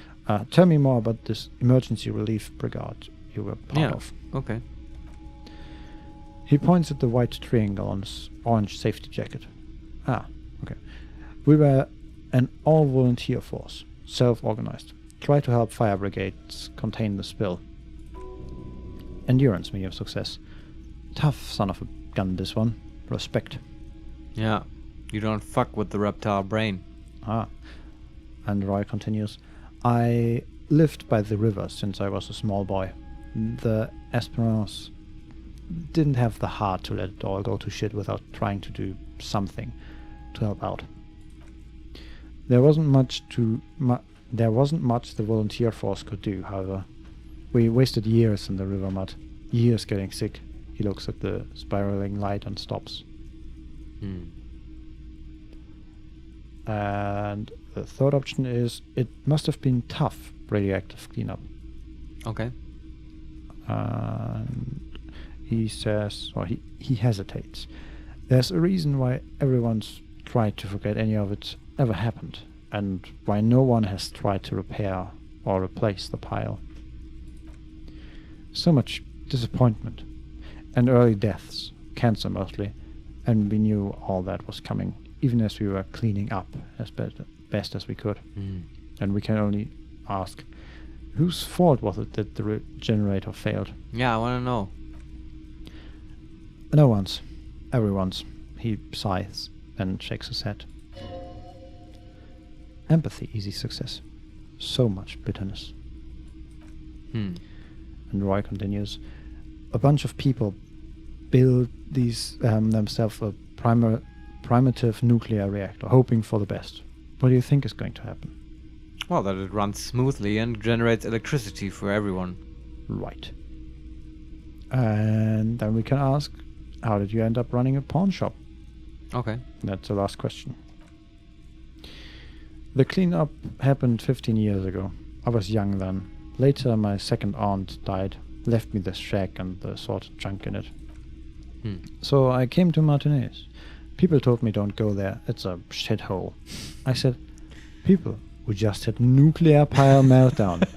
Tell me more about this emergency relief brigade you were part of. Okay. He points at the white triangle on his orange safety jacket. Okay. We were an all-volunteer force, self-organized. Try to help fire brigades contain the spill. Endurance, me of success. Tough son of a gun, this one. Respect. Yeah. You don't fuck with the reptile brain. And Roy continues. I lived by the river since I was a small boy. The Esperance didn't have the heart to let it all go to shit without trying to do something to help out. There wasn't much the volunteer force could do, however. We wasted years in the river mud, years getting sick. He looks at the spiraling light and stops. And the third option is, it must have been tough radioactive cleanup. Okay. And he says, or he hesitates. There's a reason why everyone's tried to forget any of it ever happened, and why no one has tried to repair or replace the pile. So much disappointment, and early deaths, cancer mostly, and we knew all that was coming, even as we were cleaning up as best as we could. And we can only ask, whose fault was it that the generator failed? Yeah, I want to know. No one's. Everyone's. He sighs and shakes his head. Empathy, easy success. So much bitterness. And Roy continues. A bunch of people build these themselves a primitive nuclear reactor, hoping for the best. What do you think is going to happen? Well, that it runs smoothly and generates electricity for everyone. Right. And then we can ask, how did you end up running a pawn shop? Okay. That's the last question. The cleanup happened 15 years ago. I was young then. Later, my second aunt died, left me this shack and the assorted junk in it. So I came to Martinez. People told me don't go there, it's a shithole. I said, people, we just had nuclear pile meltdown.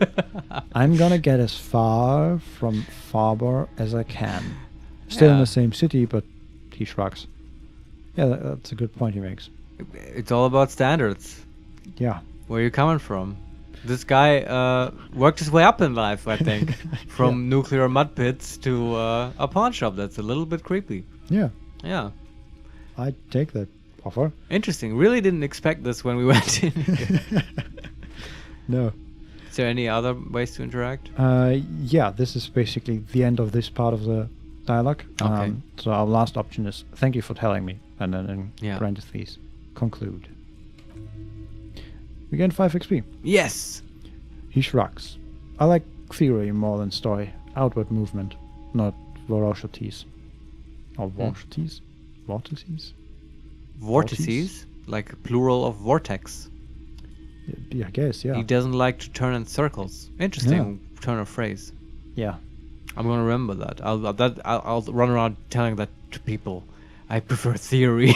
I'm gonna get as far from Faber as I can. Still in the same city, but he shrugs. Yeah, that's a good point he makes. It's all about standards. Yeah. Where you coming from? This guy worked his way up in life, I think. From nuclear mud pits to a pawn shop. That's a little bit creepy. Yeah. Yeah. I'd take that offer. Interesting. Really didn't expect this when we went in. No. Is there any other ways to interact? Yeah, this is basically the end of this part of the dialogue. Okay. So our last option is, thank you for telling me. And then in parentheses, conclude. We gain 5 XP. Yes! He shrugs. I like theory more than story. Outward movement, not vorocities. Or vorocities? Vortices? Vortices? Like plural of vortex. Yeah, I guess, yeah. He doesn't like to turn in circles. Interesting turn of phrase. Yeah. I'm gonna remember that. I'll run around telling that to people. I prefer theory.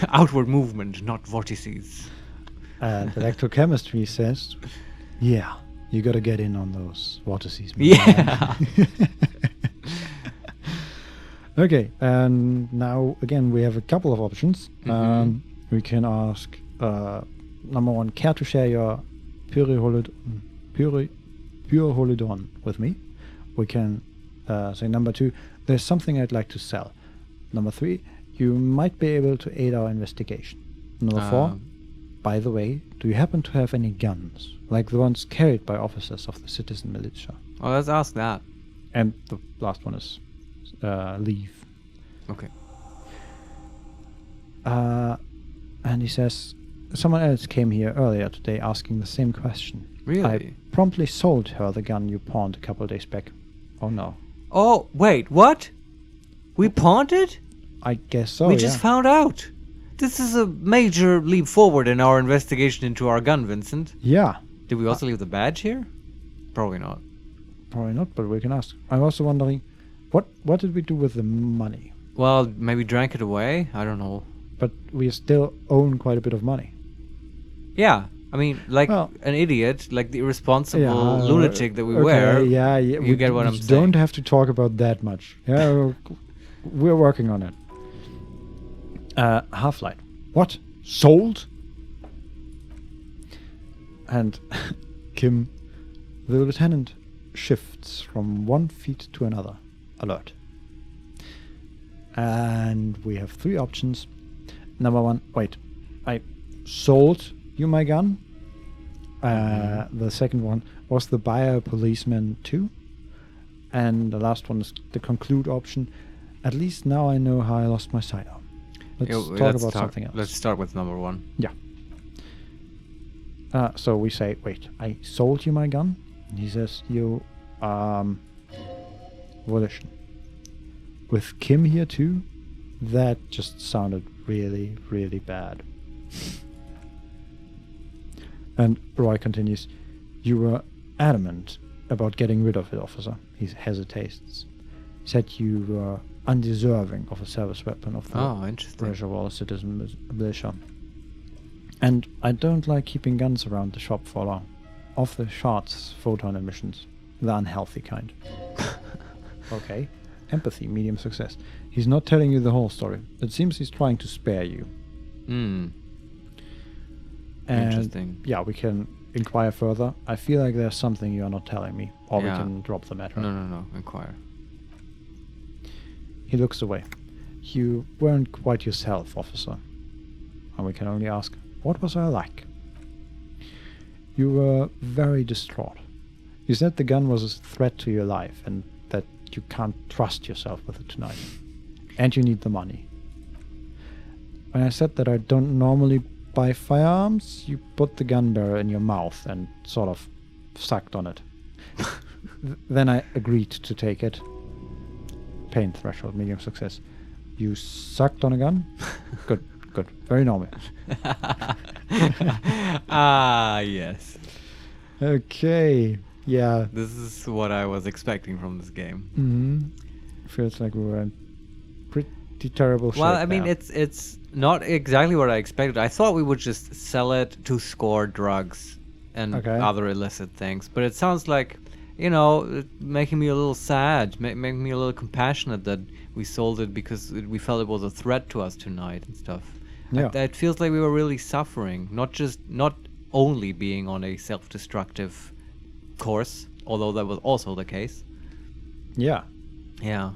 Outward movement, not vortices. And electrochemistry says, yeah, you gotta get in on those vortices. Yeah. Okay, and now again we have a couple of options. We can ask, number one, care to share your pure holidon with me? We can say number 2, there's something I'd like to sell. Number 3, you might be able to aid our investigation. Number 4, by the way, do you happen to have any guns, like the ones carried by officers of the citizen militia? Oh, let's ask that. And the last one is leave. Okay. And he says, someone else came here earlier today asking the same question. Really? I promptly sold her the gun you pawned a couple days back. Oh no. Oh, wait, what? We pawned it? I guess so, We just found out. This is a major leap forward in our investigation into our gun, Vincent. Yeah. Did we also leave the badge here? Probably not. Probably not, but we can ask. I'm also wondering, what did we do with the money? Well, maybe drank it away? I don't know. But we still own quite a bit of money. Yeah, I mean, like Well, an idiot, like the irresponsible Yeah, lunatic that we okay, were. Yeah, You get what I'm don't saying. have to talk about that much. Yeah, we're working on it. Half-Light. What? Sold? And Kim, the lieutenant, shifts from one feet to another. Alert. And we have 3 options. Number 1, wait, I sold you my gun? The second one, was the buyer a policeman too? And the last one is the conclude option. At least now I know how I lost my sidearm. Let's talk about something else. Let's start with number 1. Yeah. So we say, wait, I sold you my gun? And he says, you, volition. With Kim here too? That just sounded really, really bad. And Roy continues, you were adamant about getting rid of it, officer. He hesitates. Said you were undeserving of a service weapon of the Oh, interesting. Reservoir Citizen Militia. And I don't like keeping guns around the shop for long. Off the charts photon emissions. The unhealthy kind. Okay. Empathy, medium success. He's not telling you the whole story. It seems he's trying to spare you. Hmm. And Interesting. yeah, we can inquire further. I feel like there's something you're not telling me. Or Yeah. we can drop the matter. No. Inquire. He looks away. You weren't quite yourself, officer. And we can only ask, what was I like? You were very distraught. You said the gun was a threat to your life and that you can't trust yourself with it tonight. And you need the money. When I said that I don't normally buy firearms, you put the gun barrel in your mouth and sort of sucked on it. Then I agreed to take it. Pain threshold, medium success. You sucked on a gun? Good. Very normal. Ah, yes. Okay. Yeah. This is what I was expecting from this game. Feels like we were in pretty terrible shape. Well, I mean, there. it's not exactly what I expected. I thought we would just sell it to score drugs and Okay. other illicit things. But it sounds like, you know, making me a little sad, making me a little compassionate that we sold it because we felt it was a threat to us tonight and stuff. Yeah. It feels like we were really suffering, not only being on a self-destructive course, although that was also the case. Yeah. Yeah.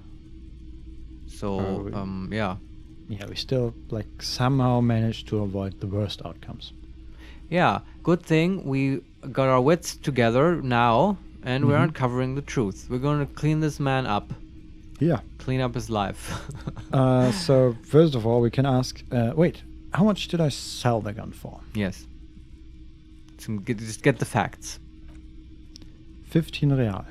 So, yeah. Yeah, we still like somehow managed to avoid the worst outcomes. Yeah, good thing we got our wits together now and we're uncovering the truth. We're going to clean this man up, Yeah. clean up his life. So first of all, we can ask, wait, how much did I sell the gun for? Yes. Just get the facts. 15 real.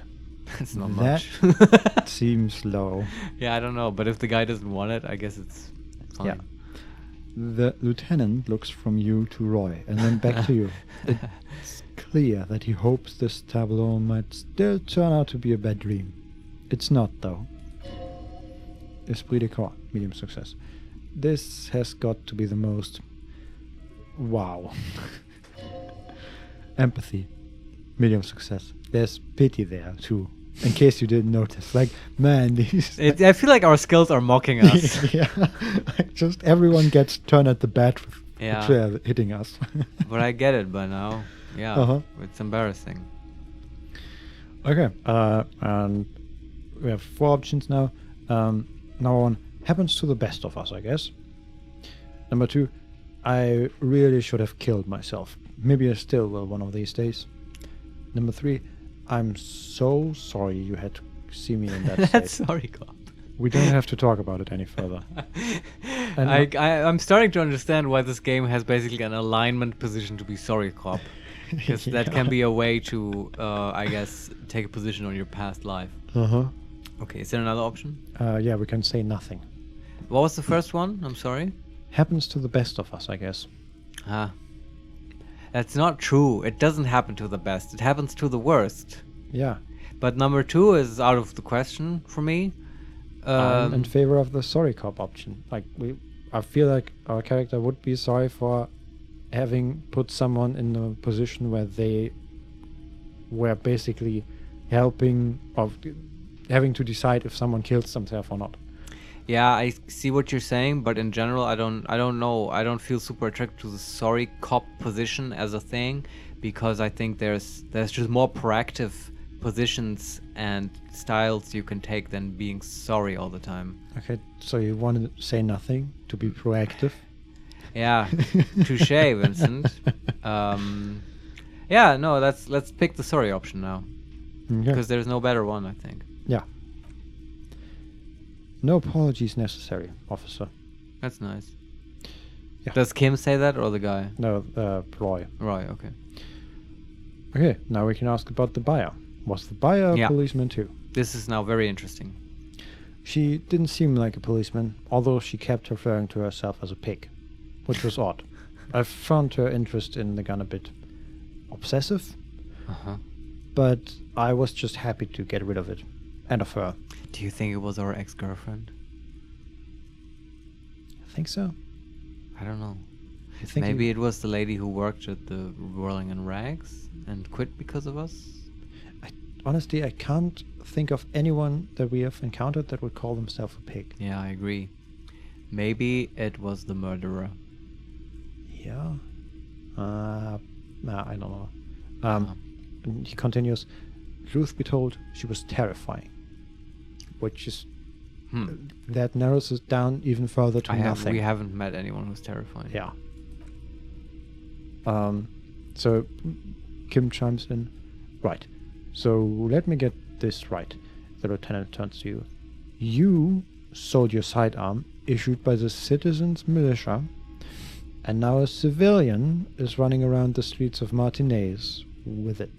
It's not That much. seems low. Yeah, I don't know, but if the guy doesn't want it, I guess it's fine. Yeah. The lieutenant looks from you to Roy and then back to you. It's clear that he hopes this tableau might still turn out to be a bad dream. It's not, though. Esprit de corps, medium success. This has got to be the most... Wow. Empathy, medium success. There's pity there, too. In case you didn't notice. Like, man, these... I feel like our skills are mocking us. Yeah, like just everyone gets turned at the bat with Yeah. the chair hitting us. But I get it by now. Yeah, Uh-huh. it's embarrassing. Okay, and we have 4 options now. Number 1, happens to the best of us, I guess. Number 2, I really should have killed myself. Maybe I still will one of these days. Number 3, I'm so sorry you had to see me in that That's state. sorry, God. We don't have to talk about it any further. And I'm starting to understand why this game has basically an alignment position to be sorry cop. Because that can be a way to, I guess, take a position on your past life. uh-huh. Okay, is there another option? Yeah, we can say nothing. What was the first one? I'm sorry. Happens to the best of us, I guess. That's not true. It doesn't happen to the best. It happens to the worst. Yeah. But number 2 is out of the question for me. I'm in favor of the sorry cop option. Like I feel like our character would be sorry for having put someone in a position where they were basically helping of having to decide if someone kills themselves or not. Yeah, I see what you're saying, but in general, I don't know. I don't feel super attracted to the sorry cop position as a thing, because I think there's just more proactive positions and styles you can take than being sorry all the time. Okay, so you want to say nothing to be proactive? Yeah, touche, Vincent. Yeah, no, let's pick the sorry option now, because there's no better one, I think. Yeah. No apologies necessary, officer. That's nice. Yeah. Does Kim say that or the guy? No, Roy. Right, okay. Okay, now we can ask about the buyer. Was the buyer a policeman too? This is now very interesting. She didn't seem like a policeman, although she kept referring to herself as a pig, which was odd. I found her interest in the gun a bit obsessive, but I was just happy to get rid of it, and of her. Do you think it was our ex-girlfriend? I think so. I don't know. I think Maybe it was the lady who worked at the Whirling in Rags and quit because of us? Honestly, I can't think of anyone that we have encountered that would call themselves a pig. Yeah, I agree. Maybe it was the murderer. Yeah? I don't know. And he continues, truth be told, she was terrifying. Which is... that narrows it down even further to nothing. We haven't met anyone who's terrifying. Yeah. So Kim chimes in. Right. So let me get this right. The lieutenant turns to you. You sold your sidearm issued by the citizens' militia, and now a civilian is running around the streets of Martinez with it.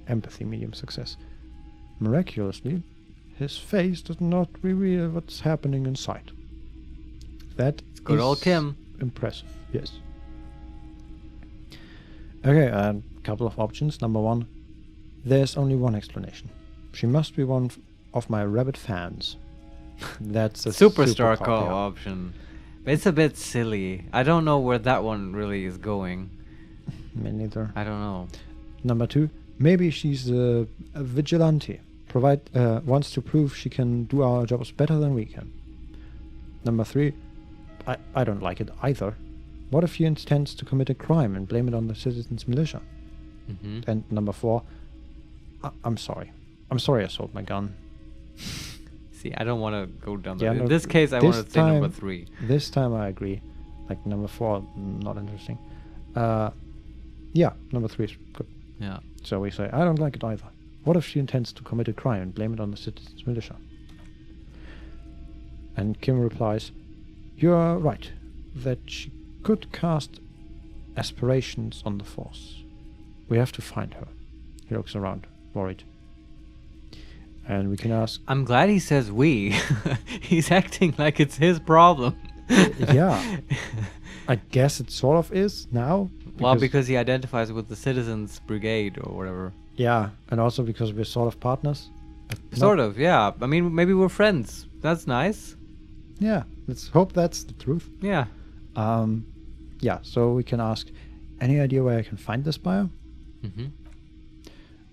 Empathy, medium success. Miraculously, his face does not reveal what's happening inside. That it's good old Kim. Impressive, yes. Okay, a couple of options. Number 1, there's only one explanation. She must be one of my rabbit fans. That's a Superstar option. It's a bit silly. I don't know where that one really is going. Me neither. I don't know. Number 2, maybe she's a vigilante. Wants to prove she can do our jobs better than we can. Number 3, I don't like it either. What if he intends to commit a crime and blame it on the citizens' militia? And number 4, I'm sorry. I'm sorry I sold my gun. See, I don't want to go down that. Yeah, In this case, I want to say number 3. This time I agree. Like number 4, not interesting. Yeah, number 3 is good. Yeah. So we say, I don't like it either. What if she intends to commit a crime and blame it on the citizens' militia? And Kim replies, you're right, that she could cast aspirations on the force. We have to find her. He looks around, worried. And we can ask... I'm glad he says we. He's acting like it's his problem. Yeah. I guess it sort of is now. Because he identifies with the Citizens Brigade or whatever. Yeah, and also because we're sort of partners. Sort of, yeah. I mean, maybe we're friends. That's nice. Yeah, let's hope that's the truth. Yeah. Yeah, so we can ask, any idea where I can find this buyer?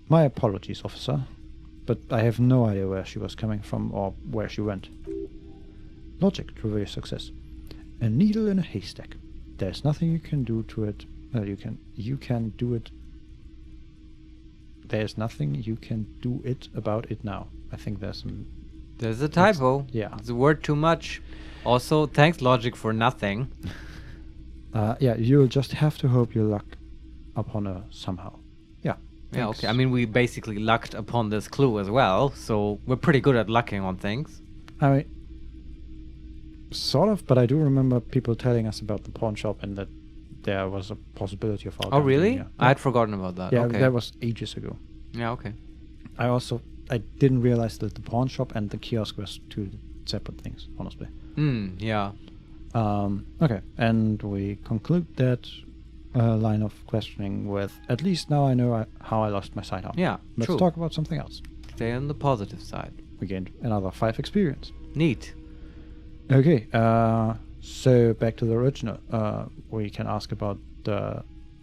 My apologies, officer, but I have no idea where she was coming from or where she went. Logic to real success. A needle in a haystack. There's nothing you can do to it. You can do it. There's nothing you can do it about it now. I think there's a typo. Yeah. It's a word too much. Also, thanks Logic for nothing. Yeah, you'll just have to hope you luck upon her somehow. Yeah. Yeah, thanks. okay. I mean, we basically lucked upon this clue as well, so we're pretty good at lucking on things. I mean, Sort of, but I do remember people telling us about the pawn shop and that there was a possibility of our Oh, really? Yeah. I had forgotten about that. Yeah, Okay. that was ages ago. Yeah, okay. I didn't realize that the pawn shop and the kiosk was two separate things, honestly. Yeah. Okay, and we conclude that line of questioning with, at least now I know how I lost my sidearm. Yeah, Let's true. talk about something else. Stay on the positive side. We gained another 5 experience. Neat. Okay, so back to the original. We can ask about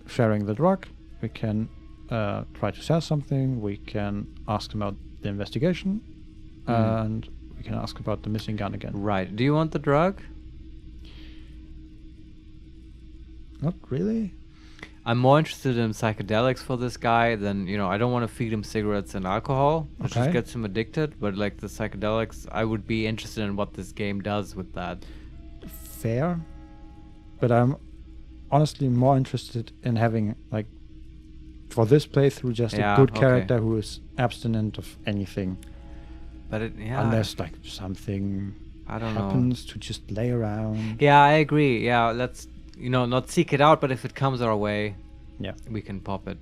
sharing the drug. We can try to sell something. We can ask about the investigation. And we can ask about the missing gun again. Right. Do you want the drug? Not really. I'm more interested in psychedelics for this guy than, I don't want to feed him cigarettes and alcohol, which just Okay. gets him addicted, but like the psychedelics, I would be interested in what this game does with that. Fair. But I'm honestly more interested in having, like, for this playthrough, just Yeah, a good okay. character who is abstinent of anything. But Unless, like, something I don't know. happens to just lay around. Yeah, I agree. Yeah, let's, not seek it out, but if it comes our way, Yeah. we can pop it.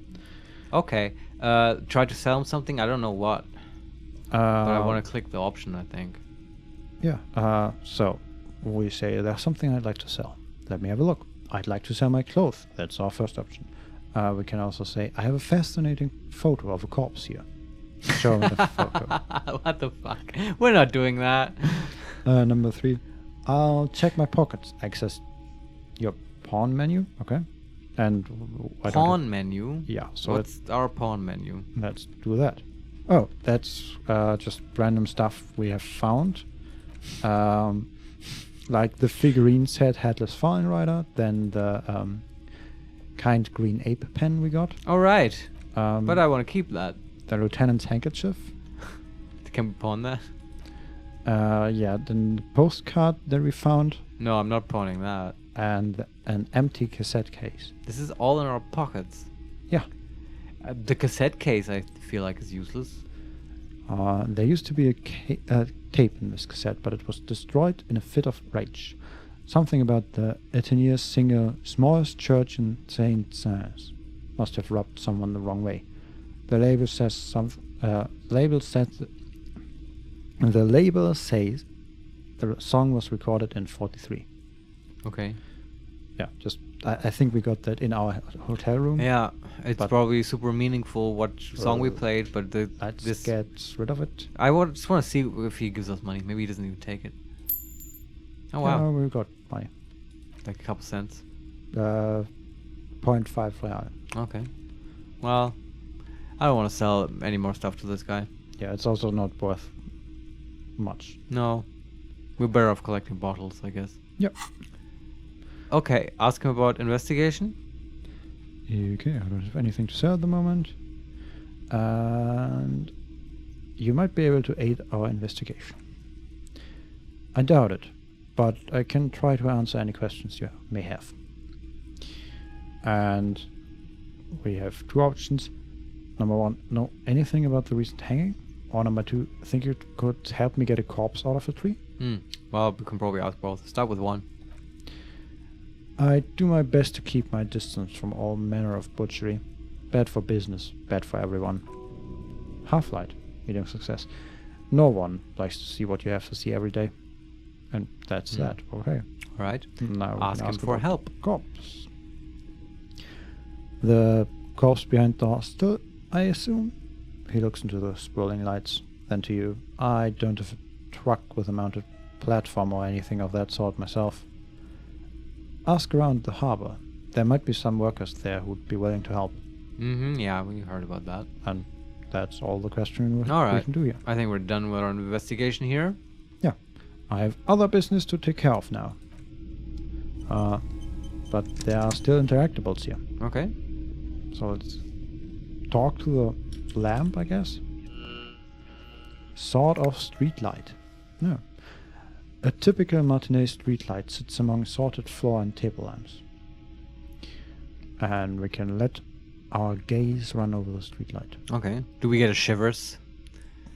Okay. Try to sell him something. I don't know what, but I want to click the option, I think. Yeah. So we say there's something I'd like to sell. Let me have a look. I'd like to sell my clothes. That's our first option. We can also say I have a fascinating photo of a corpse here. Show me the photo. What the fuck? We're not doing that. Number 3. I'll check my pockets. Access your pawn menu. Okay. And why don't Pawn menu? Yeah. So What's our pawn menu? let's do that. Oh, that's just random stuff we have found. Like the figurine set Headless Fallen Rider, then the kind green ape pen we got. All right. Um, But I want to keep that. the lieutenant's handkerchief. Can we pawn that? Yeah, then the postcard that we found, No, I'm not pawning that. and an empty cassette case. This is all in our pockets. Yeah. The cassette case, I feel like, is useless. There used to be a tape in this cassette, but it was destroyed in a fit of rage. Something about the Etienne singer, smallest church in Saint Saëns. Must have rubbed someone the wrong way. The label says the label says the song was recorded in 43. Okay. Yeah, just I think we got that in our hotel room. Yeah, it's But- probably super meaningful what song we played, but Let's this get rid of it. I just want to see if he gives us money. Maybe he doesn't even take it. Oh wow, We got money. like a couple cents. 0.5 real. Okay. Well, I don't want to sell any more stuff to this guy. Yeah, it's also not worth much. No, we're better off collecting bottles, I guess. Yep. Okay, ask him about investigation. Okay, I don't have anything to sell at the moment. And you might be able to aid our investigation. I doubt it, but I can try to answer any questions you may have. And we have 2 options. Number 1, know anything about the recent hanging? Or number 2, think you could help me get a corpse out of a tree? Well, we can probably ask both. Start with one. I do my best to keep my distance from all manner of butchery. Bad for business, bad for everyone. Half-light, medium success. No one likes to see what you have to see every day. And that's that. Okay. All right. Now we can Ask him for about help. Corpse. The corpse behind the hostel, I assume? He looks into the swirling lights, then to you. I don't have a truck with a mounted platform or anything of that sort myself. Ask around the harbor. There might be some workers there who'd be willing to help. Yeah, we heard about that. And that's all the questioning All we right. can do here. I think we're done with our investigation here. Yeah. I have other business to take care of now. But there are still interactables here. Okay. So let's talk to the lamp, I guess. Sort of streetlight. No. A typical matinee streetlight sits among sorted floor and table lamps. And we can let our gaze run over the streetlight. Okay. Do we get a shivers?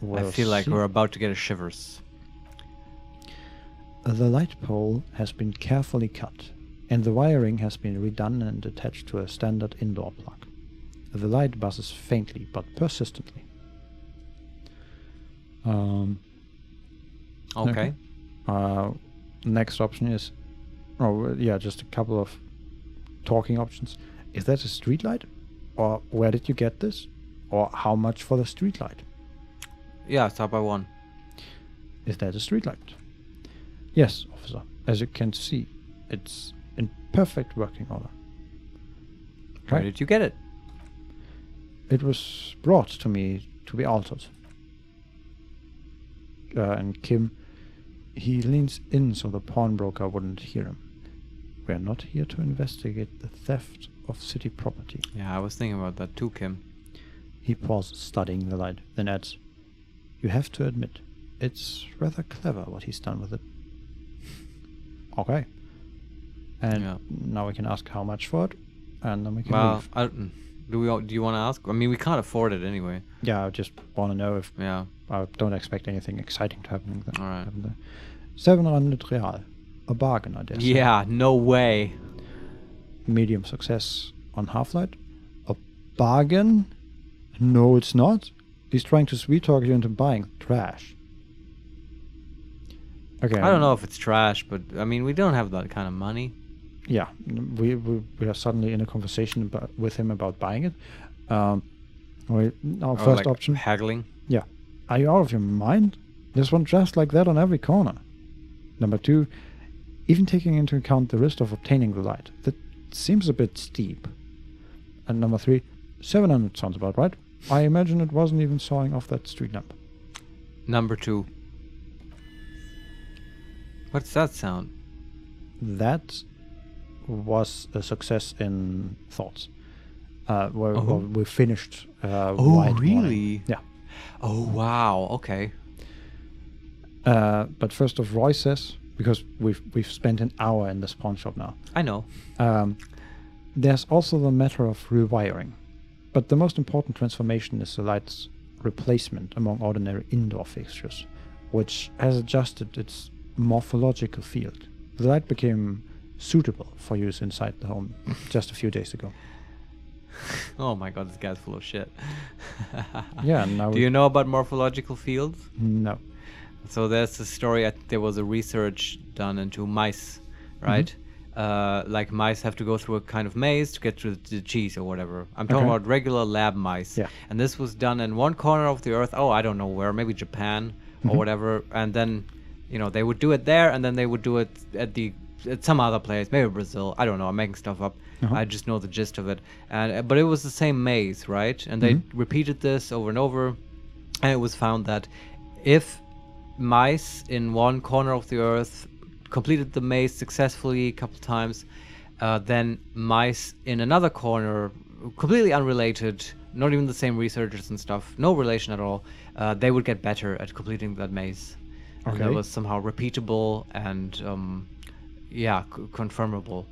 I We'll feel like see. we're about to get a shivers. The light pole has been carefully cut, and the wiring has been redone and attached to a standard indoor plug. The light buzzes faintly but persistently. Okay. Next option is, just a couple of talking options. Is that a street light? Or where did you get this? Or how much for the street light? Yeah, start by one. Is that a street light? Yes, officer. As you can see, it's in perfect working order. Where did you get it? It was brought to me to be altered. And Kim, he leans in so the pawnbroker wouldn't hear him. We are not here to investigate the theft of city property. Yeah, I was thinking about that too, Kim. He pauses, studying the light, then adds, you have to admit, it's rather clever what he's done with it. Okay. And now we can ask how much for it, and then we can leave. Do you want to ask? I mean, we can't afford it anyway. Yeah, I just want to know if... Yeah. I don't expect anything exciting to happen there. All right. 700 real. A bargain, I guess. Yeah, no way. Medium success on Half-Light. A bargain? No, it's not. He's trying to sweet-talk you into buying trash. Okay. I don't know if it's trash, but I mean, we don't have that kind of money. Yeah, we are suddenly in a conversation with him about buying it. Our first option. Haggling. Yeah. Are you out of your mind? There's one just like that on every corner. Number 2, even taking into account the risk of obtaining the light. That seems a bit steep. And number 3, 700 sounds about right. I imagine it wasn't even sawing off that street lamp. Number 2. What's that sound? That was a success in thoughts. Where we finished. Really? Yeah. Oh, wow. Okay. But first off, Roy says, because we've spent an hour in this pawn shop now. I know. There's also the matter of rewiring. But the most important transformation is the light's replacement among ordinary indoor fixtures, which has adjusted its morphological field. The light became suitable for use inside the home just a few days ago. Oh my god, this guy's full of shit. Yeah. Now Do you know about morphological fields? No. So there's a story, there was a research done into mice, right? Like mice have to go through a kind of maze to get to the cheese or whatever. I'm talking about regular lab mice. Yeah. And this was done in one corner of the earth, I don't know where, maybe Japan or whatever. And then, they would do it there, and then they would do it at some other place, maybe Brazil. I don't know, I'm making stuff up. I just know the gist of it. But it was the same maze, right? And they repeated this over and over. And it was found that if mice in one corner of the earth completed the maze successfully a couple times, then mice in another corner, completely unrelated, not even the same researchers and stuff, no relation at all, they would get better at completing that maze. And that was somehow repeatable and confirmable.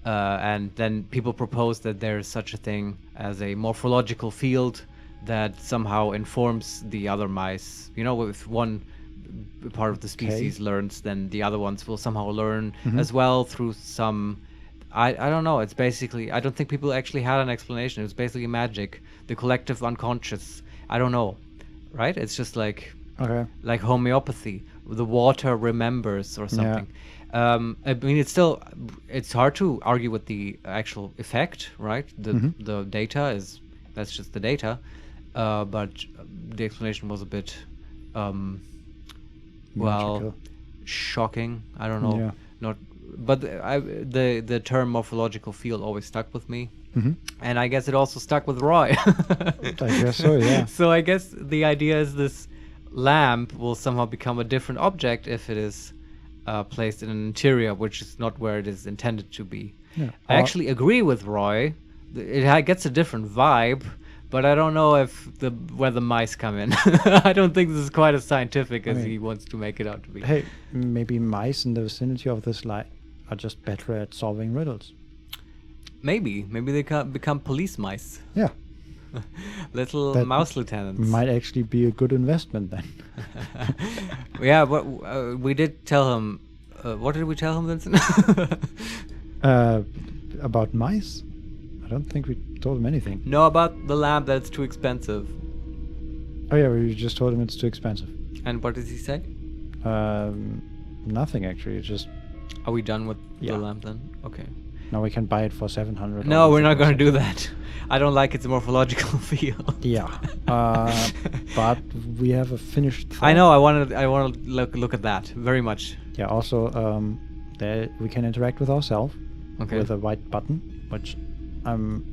And then people proposed that there is such a thing as a morphological field that somehow informs the other mice. If one part of the species learns, then the other ones will somehow learn as well through some... I don't know. It's basically... I don't think people actually had an explanation. It was basically magic. The collective unconscious. I don't know. Right? It's just like homeopathy. The water remembers or something. I mean, it's hard to argue with the actual effect, right? The data that's just the data, but the explanation was a bit, shocking. I don't know, but the term morphological field always stuck with me, and I guess it also stuck with Roy. I guess so, yeah. So I guess the idea is this lamp will somehow become a different object if it is placed in an interior, which is not where it is intended to be. Yeah. I actually agree with Roy. It gets a different vibe, but I don't know where the mice come in. I don't think this is quite as scientific as he wants to make it out to be. Hey, maybe mice in the vicinity of this light are just better at solving riddles. Maybe they can become police mice. Yeah. Little mouse lieutenants. Might actually be a good investment then. Yeah, but we did tell him What did we tell him, Vincent? About mice? I don't think we told him anything. No, about the lamp that's too expensive. Oh yeah, we just told him it's too expensive. And what does he say? Nothing actually. It's just Are we done with Yeah. the lamp then? Okay. now we can buy it for 700. No, we're not going to do that. I don't like its morphological feel. Yeah, but we have a finished. I thought. know. I want to look at that very much. Yeah. Also, there we can interact with ourselves Okay. with a white button, which I'm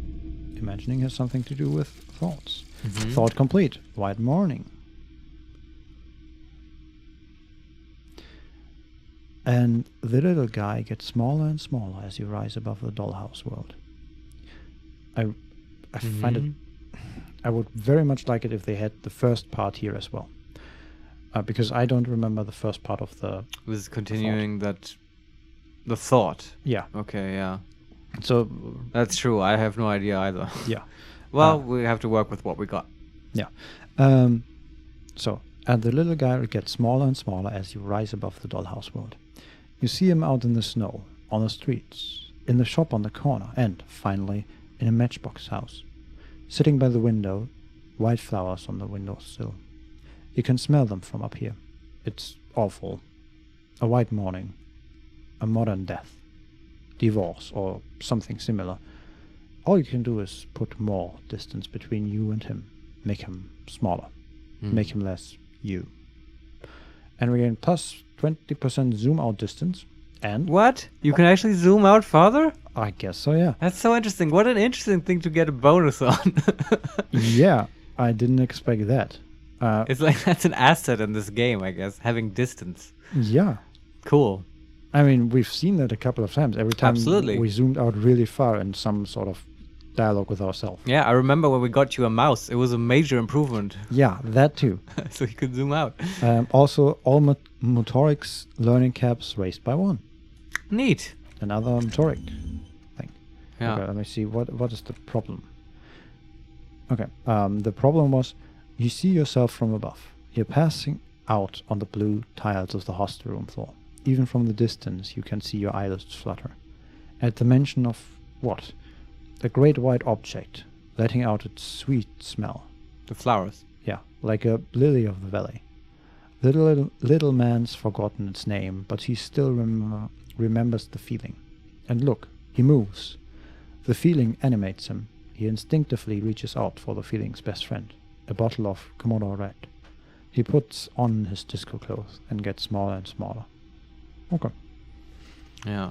imagining has something to do with thoughts. Mhm. Thought complete. White morning. And the little guy gets smaller and smaller as you rise above the dollhouse world. I find it. I would very much like it if they had the first part here as well, because I don't remember the first part of the. This is continuing that. The thought. Yeah. Okay. Yeah. So That's true. I have no idea either. yeah. Well, we have to work with what we got. Yeah. So, and the little guy gets smaller and smaller as you rise above the dollhouse world. You see him out in the snow, on the streets, in the shop on the corner, and, finally, in a matchbox house. Sitting by the window, white flowers on the windowsill. You can smell them from up here. It's awful. A white morning. A modern death. Divorce, or something similar. All you can do is put more distance between you and him. Make him smaller. Make him less you. And we gain plus 20% zoom out distance. And What? You can actually zoom out farther? I guess so, yeah. That's so interesting. What an interesting thing to get a bonus on. Yeah, I didn't expect that. It's like that's an asset in this game, I guess, having distance. Yeah. Cool. I mean, we've seen that a couple of times. Every time Absolutely. we zoomed out really far in some sort of dialogue with ourselves. Yeah, I remember when we got you a mouse. It was a major improvement. Yeah, that too. So you could zoom out. Also, all motorics learning caps raised by 1. Neat. Another motoric thing. Yeah. Okay, let me see. What is the problem? Okay. The problem was you see yourself from above. You're passing out on the blue tiles of the hostel room floor. Even from the distance, you can see your eyelids flutter. At the mention of what? The great white object, letting out its sweet smell. The flowers. Yeah, like a lily of the valley. Little man's forgotten its name, but he still remembers the feeling. And look, he moves. The feeling animates him. He instinctively reaches out for the feeling's best friend, a bottle of Commodore Red. He puts on his disco clothes and gets smaller and smaller. Okay. Yeah.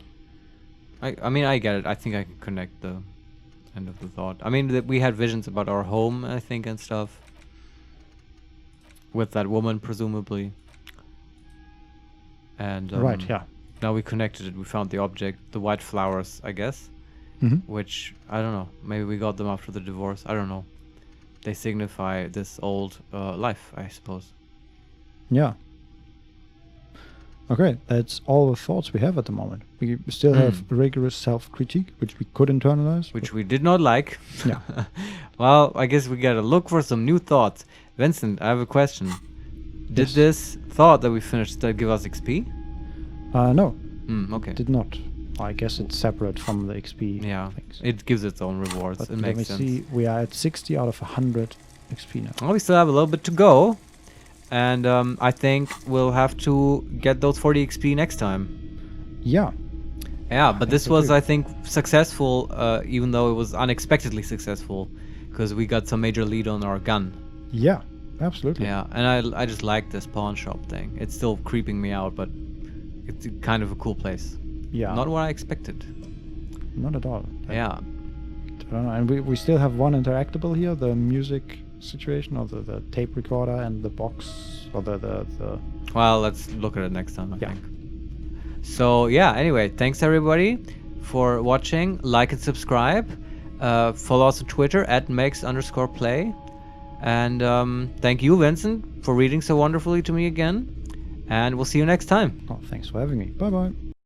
I mean, I get it. I think I can connect the end of the thought. I mean, we had visions about our home, I think, and stuff. With that woman, presumably. And Right, yeah. now we connected it. We found the object, the white flowers, I guess. Mm-hmm. Which, I don't know. Maybe we got them after the divorce. I don't know. They signify this old life, I suppose. Yeah. Okay, that's all the thoughts we have at the moment. We still have rigorous self-critique, which we could internalize. Which we did not like. Yeah. Well, I guess we gotta look for some new thoughts. Vincent, I have a question. Did Yes. this thought that we finished give us XP? No, Okay. did not. I guess it's separate from the XP Yeah, things. it gives its own rewards. But It let me makes sense. see, we are at 60 out of 100 XP now. Well, we still have a little bit to go. And I think we'll have to get those 40 XP next time. Yeah. Yeah, but this so was, too. I think, successful, even though it was unexpectedly successful, because we got some major lead on our gun. Yeah, absolutely. Yeah, and I just like this pawn shop thing. It's still creeping me out, but it's kind of a cool place. Yeah. Not what I expected. Not at all. Yeah. I don't know. And we still have one interactable here, the music situation, or the tape recorder and the box, or the Well, let's look at it next time, I Yeah. think. So, yeah, anyway, thanks everybody for watching. Like and subscribe. Follow us on Twitter at @makes_play. And thank you, Vincent, for reading so wonderfully to me again. And we'll see you next time. Oh, thanks for having me. Bye-bye.